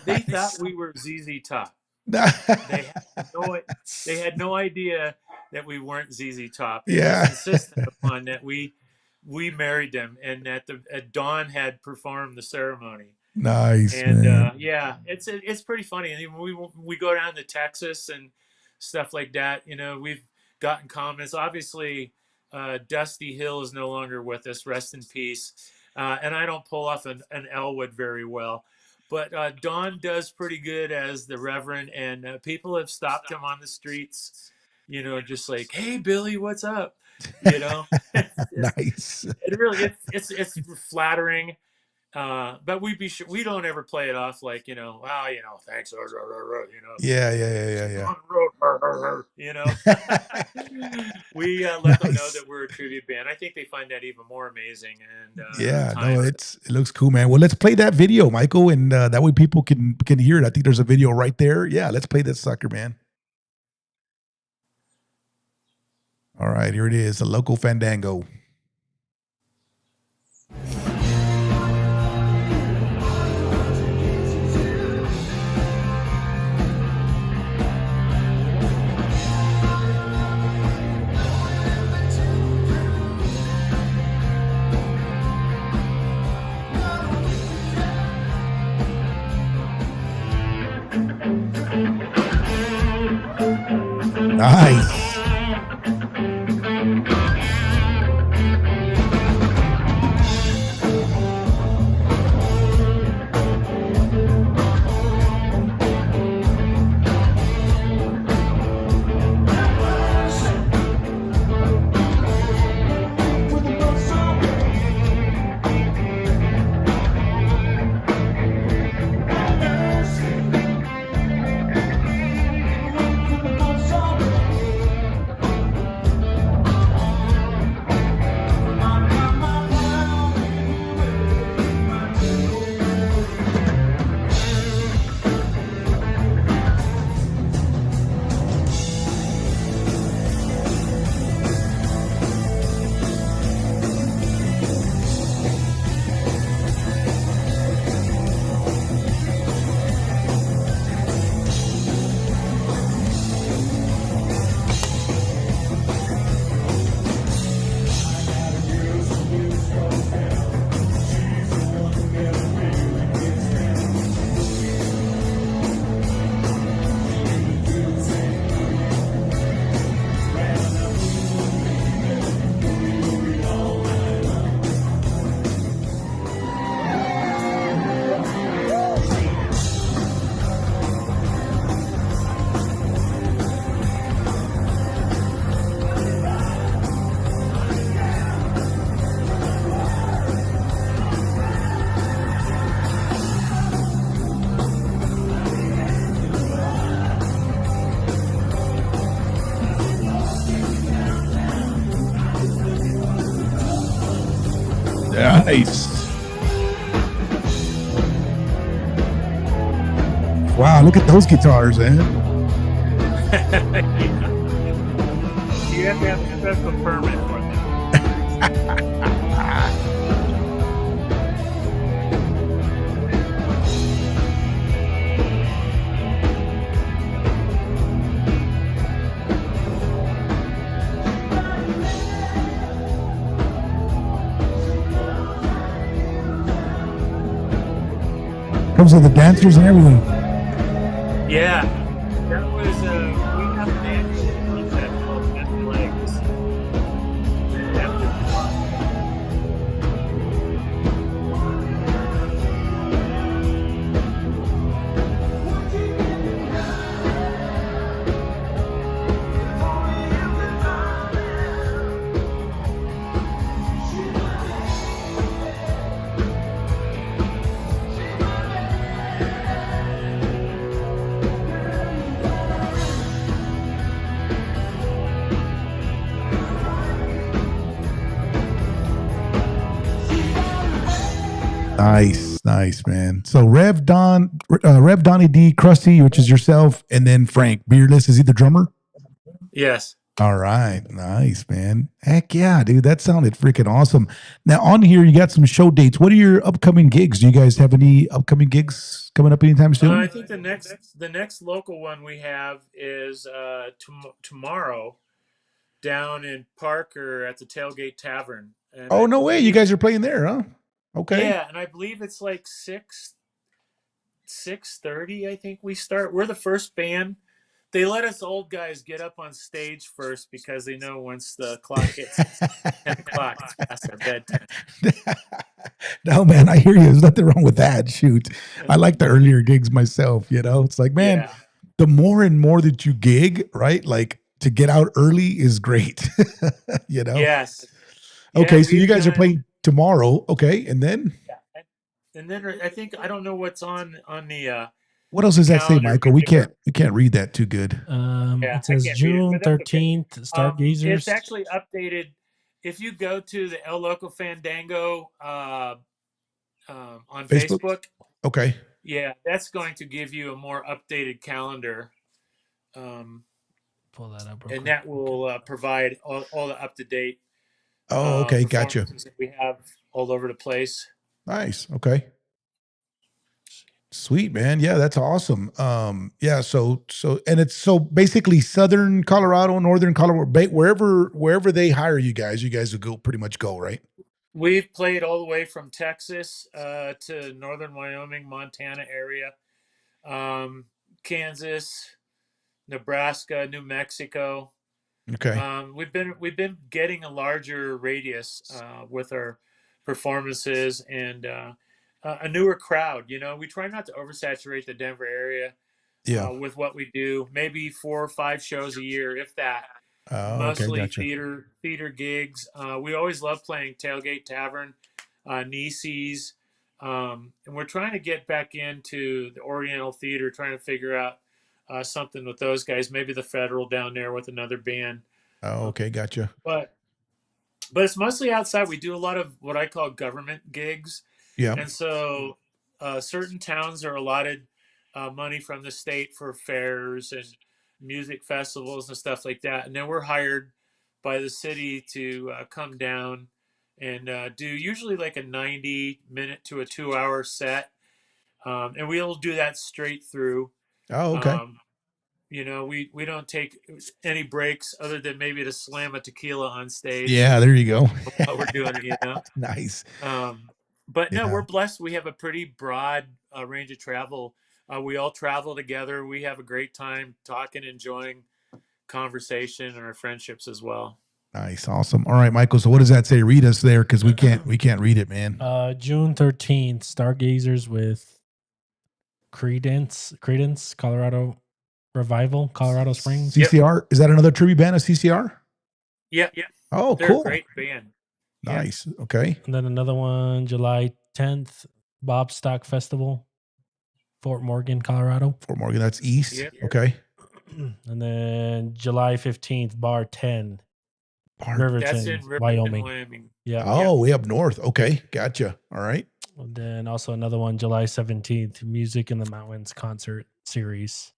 They thought nice. we were ZZ Top. They had no they had no idea that we weren't ZZ Top. They just Yeah. insisted upon that we married them, and that Dawn had performed the ceremony. Nice, And man. yeah, it's pretty funny. And we go down to Texas and stuff like that. You know, we've gotten comments. Obviously, Dusty Hill is no longer with us. Rest in peace. And I don't pull off an Elwood very well, but Don does pretty good as the Reverend, and people have stopped him on the streets. You know, just like, "Hey, Billy, what's up?" You know, Nice. it really it's flattering. But we don't ever play it off like, wow, thanks, Yeah, yeah, yeah, yeah, on the road, we let them know Nice. that we're a tribute band. I think they find that even more amazing, and at Yeah, no, times, it looks cool, man. Well, let's play that video, Michael, and that way people can hear it. I think there's a video right there. Yeah, let's play that sucker, man. All right, here it is, a local Fandango. Nice. Nice. Wow, look at those guitars, man. you have to have a special permit for them. Comes with the dancers and everything. Yeah, that was we have a dance on that called Empty Legs. That was fun. Nice, man. So Rev Donnie D, Krusty, which is yourself, and then Frank Beardless. Is he the drummer? Yes. All right. Nice, man. Heck yeah, dude. That sounded freaking awesome. Now, on here, you got some show dates. What are your upcoming gigs? Do you guys have any upcoming gigs coming up anytime soon? I think the next local one we have is tomorrow down in Parker at the Tailgate Tavern, and Oh, I no way. You believe guys are playing there, huh? Okay. yeah, and I believe it's like 6:30. I think we start. We're the first band. They let us old guys get up on stage first because they know once the clock hits 10 o'clock, it's past our bedtime. No, man, I hear you. There's nothing wrong with that. Shoot. I like the earlier gigs myself, you know? It's like, man, Yeah. the more and more that you gig, right? Like to get out early is great, you know? Yes. Yeah, Okay, so you we've guys are done. playing tomorrow. Okay, and then Yeah, and then I think I don't know what's on what else the does that say, calendar. Michael? We can't read that too good. Yeah, It I says can't read it, June but that's okay. 13th, It's Stargazers. actually updated. If you go to the El Loco Fandango on Facebook. Facebook, Okay. yeah, that's going to give you a more updated calendar, um, Pull that up real and quick. that will provide all the up to date Oh, okay, gotcha. performances that we have all over the place. Nice. Okay. Sweet, man. Yeah, that's awesome. Yeah, so and it's so basically southern Colorado, northern Colorado, wherever they hire you guys will go pretty much go, right? We've played all the way from Texas to northern Wyoming, Montana area, um, Kansas, Nebraska, New Mexico. Okay. We've been getting a larger radius with our performances and a newer crowd. You know, we try not to oversaturate the Denver area Yeah. with what we do. Maybe 4 or 5 shows a year, if that. Oh, okay, Mostly gotcha. theater gigs. We always love playing Tailgate Tavern, Nieces, and we're trying to get back into the Oriental Theater, trying to figure out something with those guys. Maybe the Federal down there with another band. Oh, Um, okay, gotcha. but it's mostly outside. We do a lot of what I call government gigs, Yeah. and so certain towns are allotted money from the state for fairs and music festivals and stuff like that, and then we're hired by the city to come down and do usually like a 90-minute to a 2-hour set, and we'll do that straight through. Oh, okay. Um, you know, we don't take any breaks other than maybe to slam a tequila on stage Yeah, there you go. while we're doing it, you know. Nice. But no, Yeah. we're blessed. We have a pretty broad range of travel. We all travel together. We have a great time talking, enjoying conversation, and our friendships as well. Nice. Awesome. All right, Michael. So what does that say? Read us there because we can't read it, man. June 13th, Stargazers with Credence, Colorado Revival, Colorado Springs. Yep. CCR. Is that another tribute band of CCR? Yep. Oh, They're cool. a great band. Nice. Okay. And then another one, July 10th, Bob Stock Festival, Fort Morgan, Colorado. Fort Morgan, that's east. Yep. Okay. And then July 15th, Bar 10, Bar- Riverton, That's in Riverton, Wyoming. Wyoming. Yeah. Oh, way up north. Okay. Gotcha. All right. And then also another one, July 17th, Music in the Mountains concert series.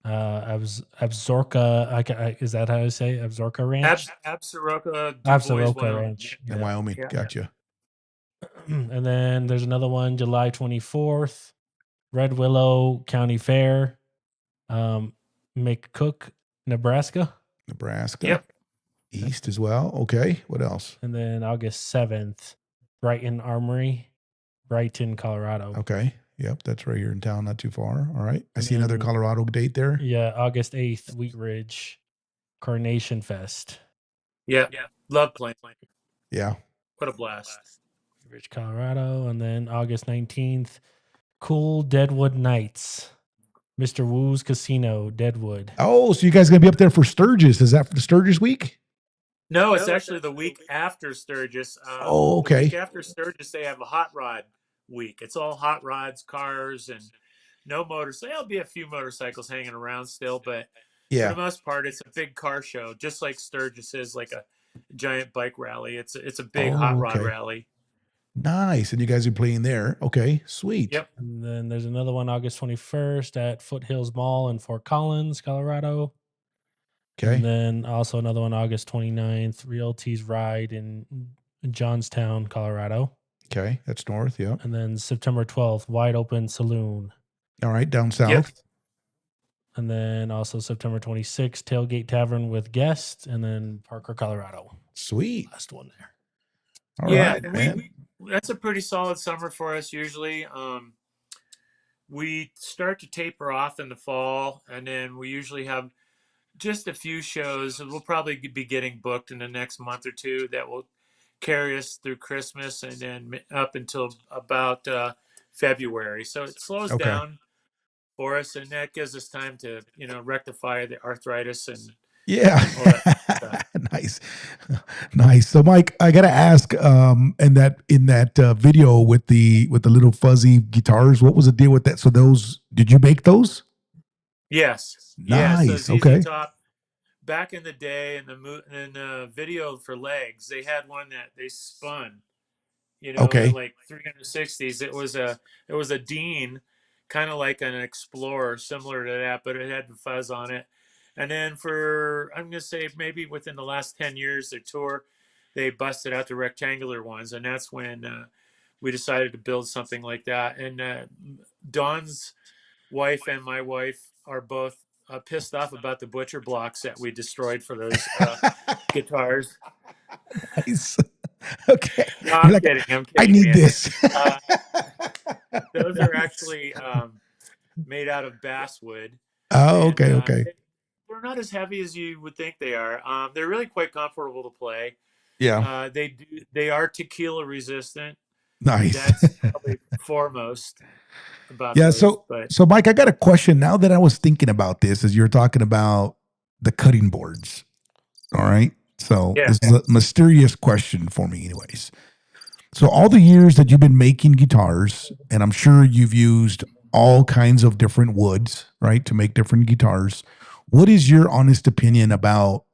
Absoroka, is that how I say? Absoroka Ranch? Absaroka, Du Bois, Absoroka Wyoming. Ranch. In Yeah. Wyoming. Yeah. Gotcha. And then there's another one, July 24th, Red Willow County Fair, McCook, Nebraska. Nebraska. Yep. East as well. Okay. What else? And then August 7th, Brighton Armory, Brighton, Colorado. Okay. Yep. That's right here in town, not too far. All right. I And see another then- Colorado date there. Yeah, August 8th, Wheat Ridge, Coronation Fest, Yeah. Love playing. Yeah. What a blast. Wheat Ridge, Colorado. And then August 19th, Cool Deadwood Nights, Mr. Woo's Casino, Deadwood. Oh, so you guys gonna be up there for Sturgis? Is that for the Sturgis week? No, it's actually the week after Sturgis. Oh, The okay. week after Sturgis, they have a hot rod week. It's all hot rods, cars, and no motorcycles. There'll be a few motorcycles hanging around still, but for Yeah. the most part, it's a big car show, just like Sturgis is, like a giant bike rally. It's a big hot rod Okay. rally. Nice. And you guys are playing there. Okay. Sweet. Yep. And then there's another one August 21st at Foothills Mall in Fort Collins, Colorado. Okay. And then also another one, August 29th, Realty's Ride in Johnstown, Colorado. Okay. That's north. Yeah. And then September 12th, Wide Open Saloon. All right. Down Yep. south. And then also September 26th, Tailgate Tavern with Guest. And then Parker, Colorado. Sweet. Last one there. All right, man. That's a pretty solid summer for us usually. We start to taper off in the fall, and then we usually have just a few shows. We'll probably be getting booked in the next month or two that will carry us through Christmas and then up until about February. So it slows Okay. down for us, and that gives us time to, rectify the arthritis and Yeah. all that stuff. Nice. Nice. So Mike, I gotta ask, in that video with the little fuzzy guitars, what was the deal with that? So did you make those? Yes. Nice. Yeah, so ZZ Okay. Top, back in the day in the video for Legs, they had one that they spun, Okay. at like 360s. It was a Dean, kind of like an Explorer, similar to that, but it had the fuzz on it. And then I'm gonna say maybe within the last 10 years, their tour, they busted out the rectangular ones, and that's when we decided to build something like that. And Don's wife and my wife are both pissed off about the butcher blocks that we destroyed for those guitars. Nice. Okay. No, I'm You're like, kidding. I'm I kidding, need man. this. Those are Nice. actually made out of basswood. Oh, And okay. Okay. they're not as heavy as you would think they are. They're really quite comfortable to play. Yeah. They are tequila resistant. Nice. That's probably foremost about Yeah. those. So But Mike, I got a question now that I was thinking about this as you're talking about the cutting boards. All right. So yeah, this is a mysterious question for me, anyways. So all the years that you've been making guitars, and I'm sure you've used all kinds of different woods, right, to make different guitars. What is your honest opinion about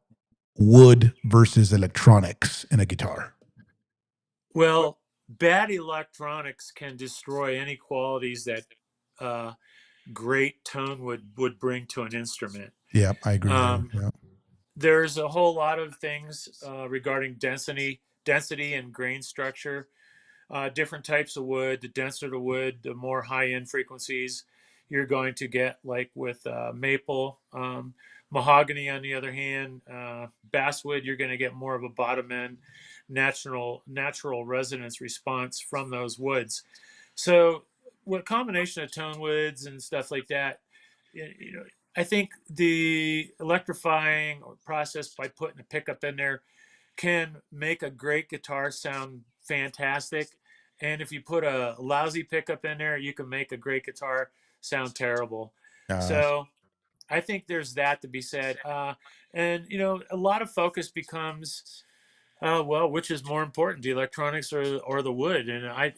wood versus electronics in a guitar? well, bad electronics can destroy any qualities that great tone would bring to an instrument. Yeah, I agree there. Um, Yeah. there's a whole lot of things regarding density and grain structure. Different types of wood. The denser the wood, the more high-end frequencies you're going to get. Like with maple, mahogany, on the other hand, basswood, you're going to get more of a bottom-end natural resonance response from those woods. So, with a combination of tone woods and stuff like that, I think the electrifying process by putting a pickup in there can make a great guitar sound fantastic. And if you put a lousy pickup in there, you can make a great guitar sound terrible. So I think there's that to be said. And, a lot of focus becomes, well, which is more important, the electronics or the wood? And I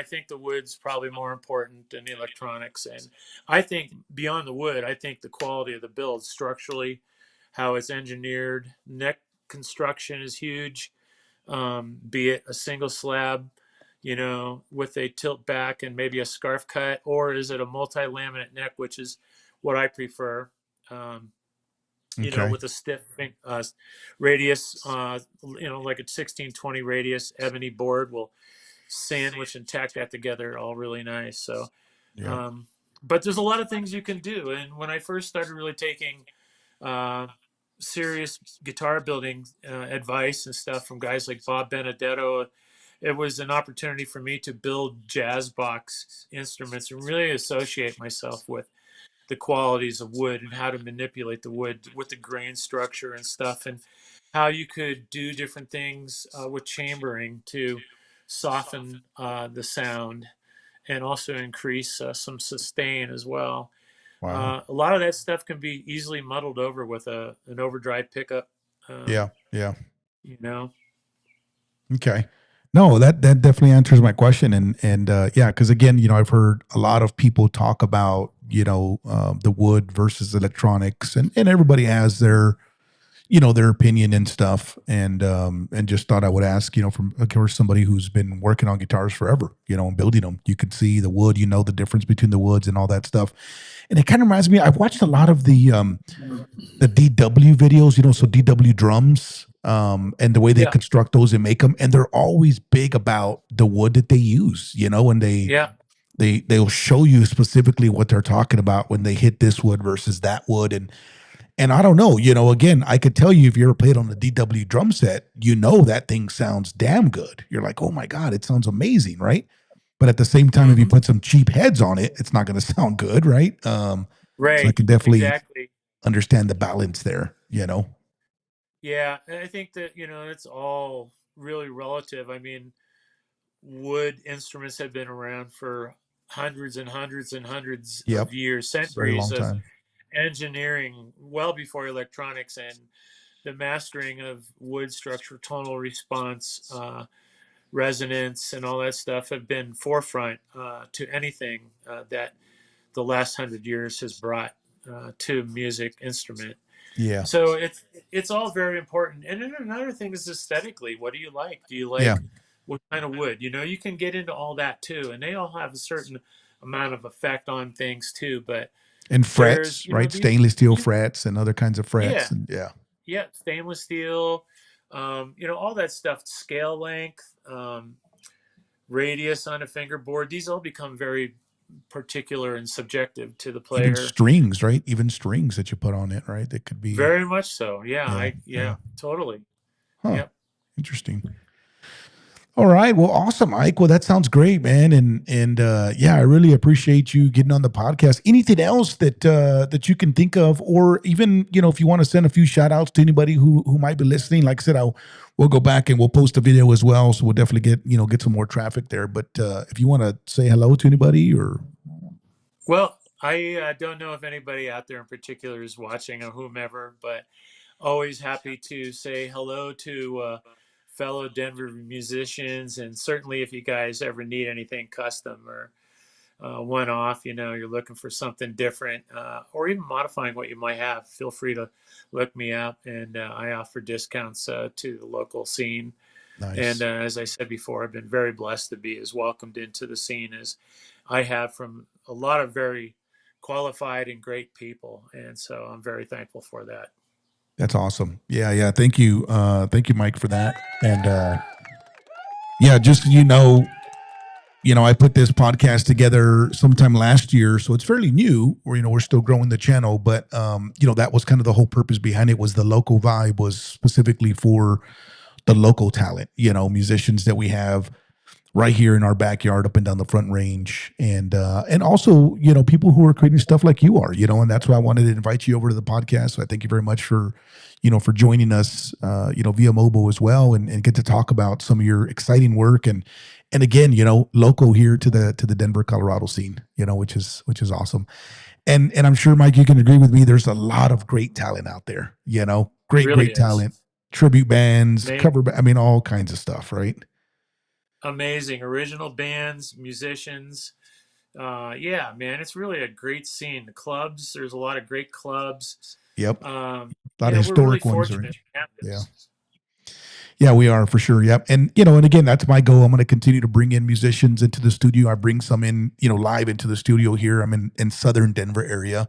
think the wood's probably more important than the electronics. And I think beyond the wood, I think the quality of the build structurally, how it's engineered, neck construction is huge. Be it a single slab, with a tilt back and maybe a scarf cut, or is it a multi-laminate neck, which is what I prefer. Okay. With a stiff radius, like a 1620 radius ebony board will sandwich and tack that together all really nice. So, Yeah. but there's a lot of things you can do. And when I first started really taking serious guitar building advice and stuff from guys like Bob Benedetto, it was an opportunity for me to build jazz box instruments and really associate myself with the qualities of wood and how to manipulate the wood with the grain structure and stuff, and how you could do different things with chambering to soften the sound and also increase some sustain as well. Wow. A lot of that stuff can be easily muddled over with an overdrive pickup. Yeah. Yeah. Okay. No, that definitely answers my question. And yeah, because again, I've heard a lot of people talk about, the wood versus electronics, and everybody has their, their opinion and stuff, and just thought I would ask, from, of course, somebody who's been working on guitars forever, and building them. You could see the wood, the difference between the woods and all that stuff. And it kind of reminds me, I've watched a lot of the DW videos, so DW drums, and the way they Yeah. construct those and make them, and they're always big about the wood that they use, and Yeah. they'll show you specifically what they're talking about when they hit this wood versus that wood. And I don't know, again, I could tell you if you ever played on the DW drum set, that thing sounds damn good. You're like, oh my God, it sounds amazing, right? But at the same time, if you put some cheap heads on it, it's not going to sound good, right? So I Right. can definitely Exactly. understand the balance there, Yeah. And I think that, it's all really relative. I mean, wood instruments have been around for hundreds and hundreds and hundreds Yep. of years, Very long centuries of time. engineering, well before electronics, and the mastering of wood structure, tonal response, resonance, and all that stuff have been forefront to anything that the last 100 years has brought to music instrument. Yeah. So it's all very important. And then another thing is aesthetically. What do you like? Do you like Yeah. what kind of wood? You can get into all that too, and they all have a certain amount of effect on things too. But And frets, right? Stainless steel frets and other kinds of frets. Yeah. And yeah, stainless steel, all that stuff, scale length, radius on a fingerboard. These all become very particular and subjective to the even player. strings, right? Even strings that you put on it, right? That could be Very much so. Yeah. yeah. Totally. Huh. Yep. Interesting. All right. Well, awesome, Ike. Well, that sounds great, man. And yeah, I really appreciate you getting on the podcast. Anything else that you can think of, or even, if you want to send a few shout outs to anybody who might be listening, like I said, we'll go back and we'll post a video as well. So we'll definitely get some more traffic there. But if you want to say hello to anybody or. Well, I don't know if anybody out there in particular is watching or whomever, but always happy to say hello to fellow Denver musicians. And certainly if you guys ever need anything custom or one-off, you're looking for something different or even modifying what you might have, feel free to look me up. And I offer discounts to the local scene. Nice. And as I said before, I've been very blessed to be as welcomed into the scene as I have from a lot of very qualified and great people. And so I'm very thankful for that. That's awesome. Yeah. Thank you. Thank you, Mike, for that. And yeah, just, I put this podcast together sometime last year, so it's fairly new. Or we're still growing the channel, but that was kind of the whole purpose behind it. Was the local vibe was specifically for the local talent, musicians that we have right here in our backyard, up and down the Front Range, and also people who are creating stuff like you are, and that's why I wanted to invite you over to the podcast. So I thank you very much for for joining us, via mobile as well, and get to talk about some of your exciting work and again, local here to the Denver, Colorado scene, which is awesome. And I'm sure, Mike, you can agree with me. There's a lot of great talent out there, great talent, tribute bands, all kinds of stuff, right? Amazing original bands, musicians. Yeah, man, it's really a great scene. The clubs, there's a lot of great clubs. Yep. A lot of historic ones. Yeah. Yeah, we are for sure. Yep. And, and again, that's my goal. I'm going to continue to bring in musicians into the studio. I bring some in, live into the studio here. I'm in Southern Denver area,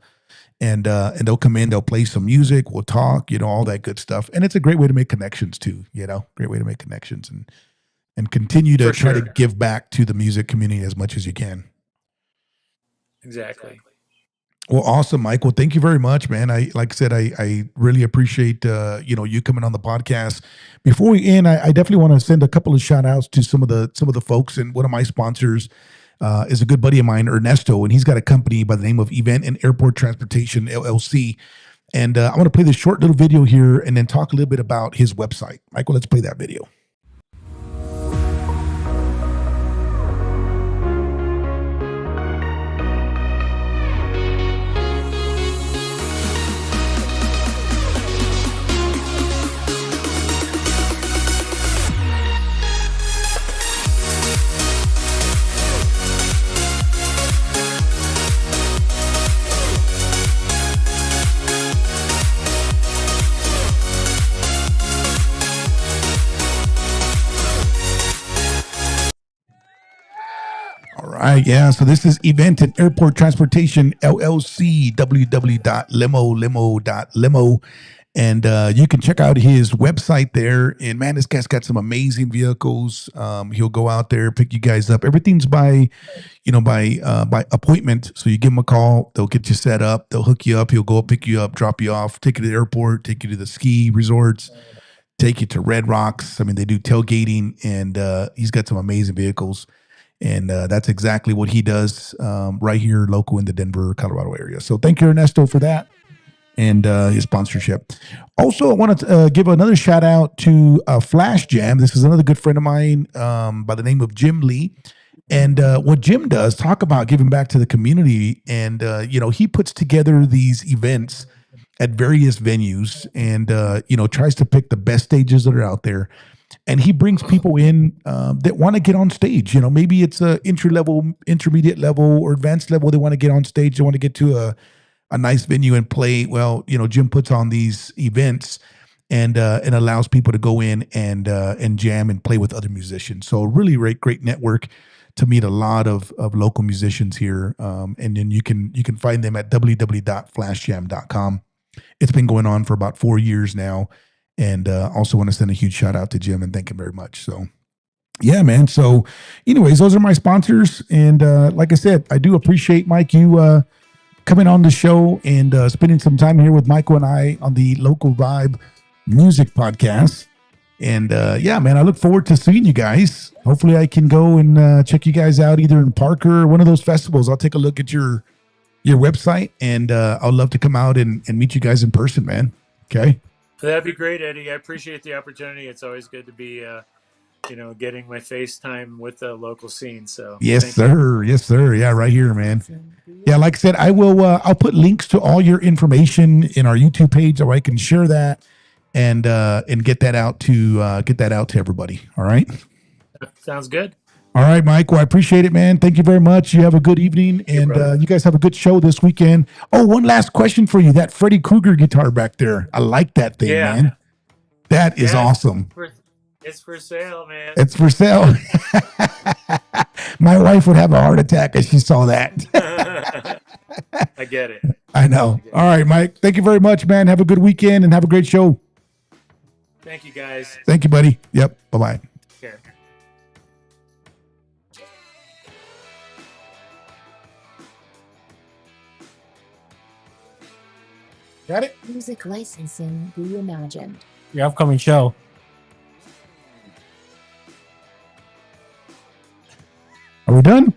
and they'll come in, they'll play some music. We'll talk, all that good stuff. And it's a great way to make connections too, great way to make connections and continue to try to give back to the music community as much as you can. Exactly. Well, awesome, Mike. Well, thank you very much, man. Like I said, I really appreciate, you coming on the podcast. Before we end, I definitely want to send a couple of shout outs to some of the folks. And one of my sponsors is a good buddy of mine, Ernesto, and he's got a company by the name of Event and Airport Transportation, LLC. And I want to play this short little video here and then talk a little bit about his website. Michael, let's play that video. right. Yeah. So this is Event and Airport Transportation LLC, www.limo.limo. And you can check out his website there. And man, this guy's got some amazing vehicles. He'll go out there, pick you guys up. Everything's by appointment. So you give him a call, they'll get you set up, they'll hook you up. He'll go pick you up, drop you off, take you to the airport, take you to the ski resorts, take you to Red Rocks. I mean, they do tailgating, and he's got some amazing vehicles. And that's exactly what he does right here, local in the Denver, Colorado area. So thank you, Ernesto, for that and his sponsorship. Also, I want to give another shout out to Flash Jam. This is another good friend of mine by the name of Jim Lee. And what Jim does, talk about giving back to the community. And, he puts together these events at various venues and, tries to pick the best stages that are out there. And he brings people in that want to get on stage. Maybe it's a entry level, intermediate level, or advanced level. They want to get on stage. They want to get to a nice venue and play. Well, Jim puts on these events and allows people to go in and jam and play with other musicians. So really great network to meet a lot of local musicians here. And then you can find them at www.flashjam.com. It's been going on for about 4 years now. And also want to send a huge shout out to Jim and thank him very much. So yeah, man. So anyways, those are my sponsors. And like I said, I do appreciate, Mike, you coming on the show and spending some time here with Michael and I on the Local Vibe Music Podcast. And yeah, man, I look forward to seeing you guys. Hopefully I can go and check you guys out either in Parker or one of those festivals. I'll take a look at your website, and I'd love to come out and meet you guys in person, man. Okay. That'd be great, Eddie. I appreciate the opportunity. It's always good to be, getting my face time with the local scene. So yes, sir. Yes, sir. Yeah, right here, man. Yeah, like I said, I will. I'll put links to all your information in our YouTube page, so I can share that and get that out to everybody. All right. Sounds good. All right, Mike. Well, I appreciate it, man. Thank you very much. You have a good evening, and you guys have a good show this weekend. Oh, one last question for you. That Freddy Krueger guitar back there. I like that thing, man. That is awesome. It's for sale, man. It's for sale. My wife would have a heart attack if she saw that. I get it. I know. All right, Mike. Thank you very much, man. Have a good weekend and have a great show. Thank you, guys. Thank you, buddy. Yep. Bye-bye. Take care. Got it? Music licensing reimagined. Your upcoming show. Are we done?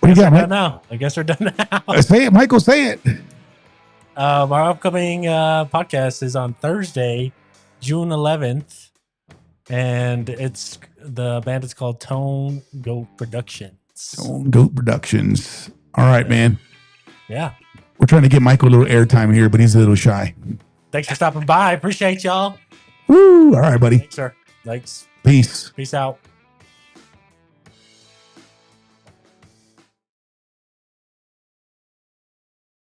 What do you got, Mike? Now. I guess we're done now. Say it, Michael. Say it. Our upcoming podcast is on Thursday, June 11th, and the band is called Tone Goat Productions. Tone Goat Productions. All right, man. Yeah. We're trying to get Michael a little airtime here, but he's a little shy. Thanks for stopping by. Appreciate y'all. Woo! All right, buddy. Thanks, sir. Thanks. Peace. Peace out.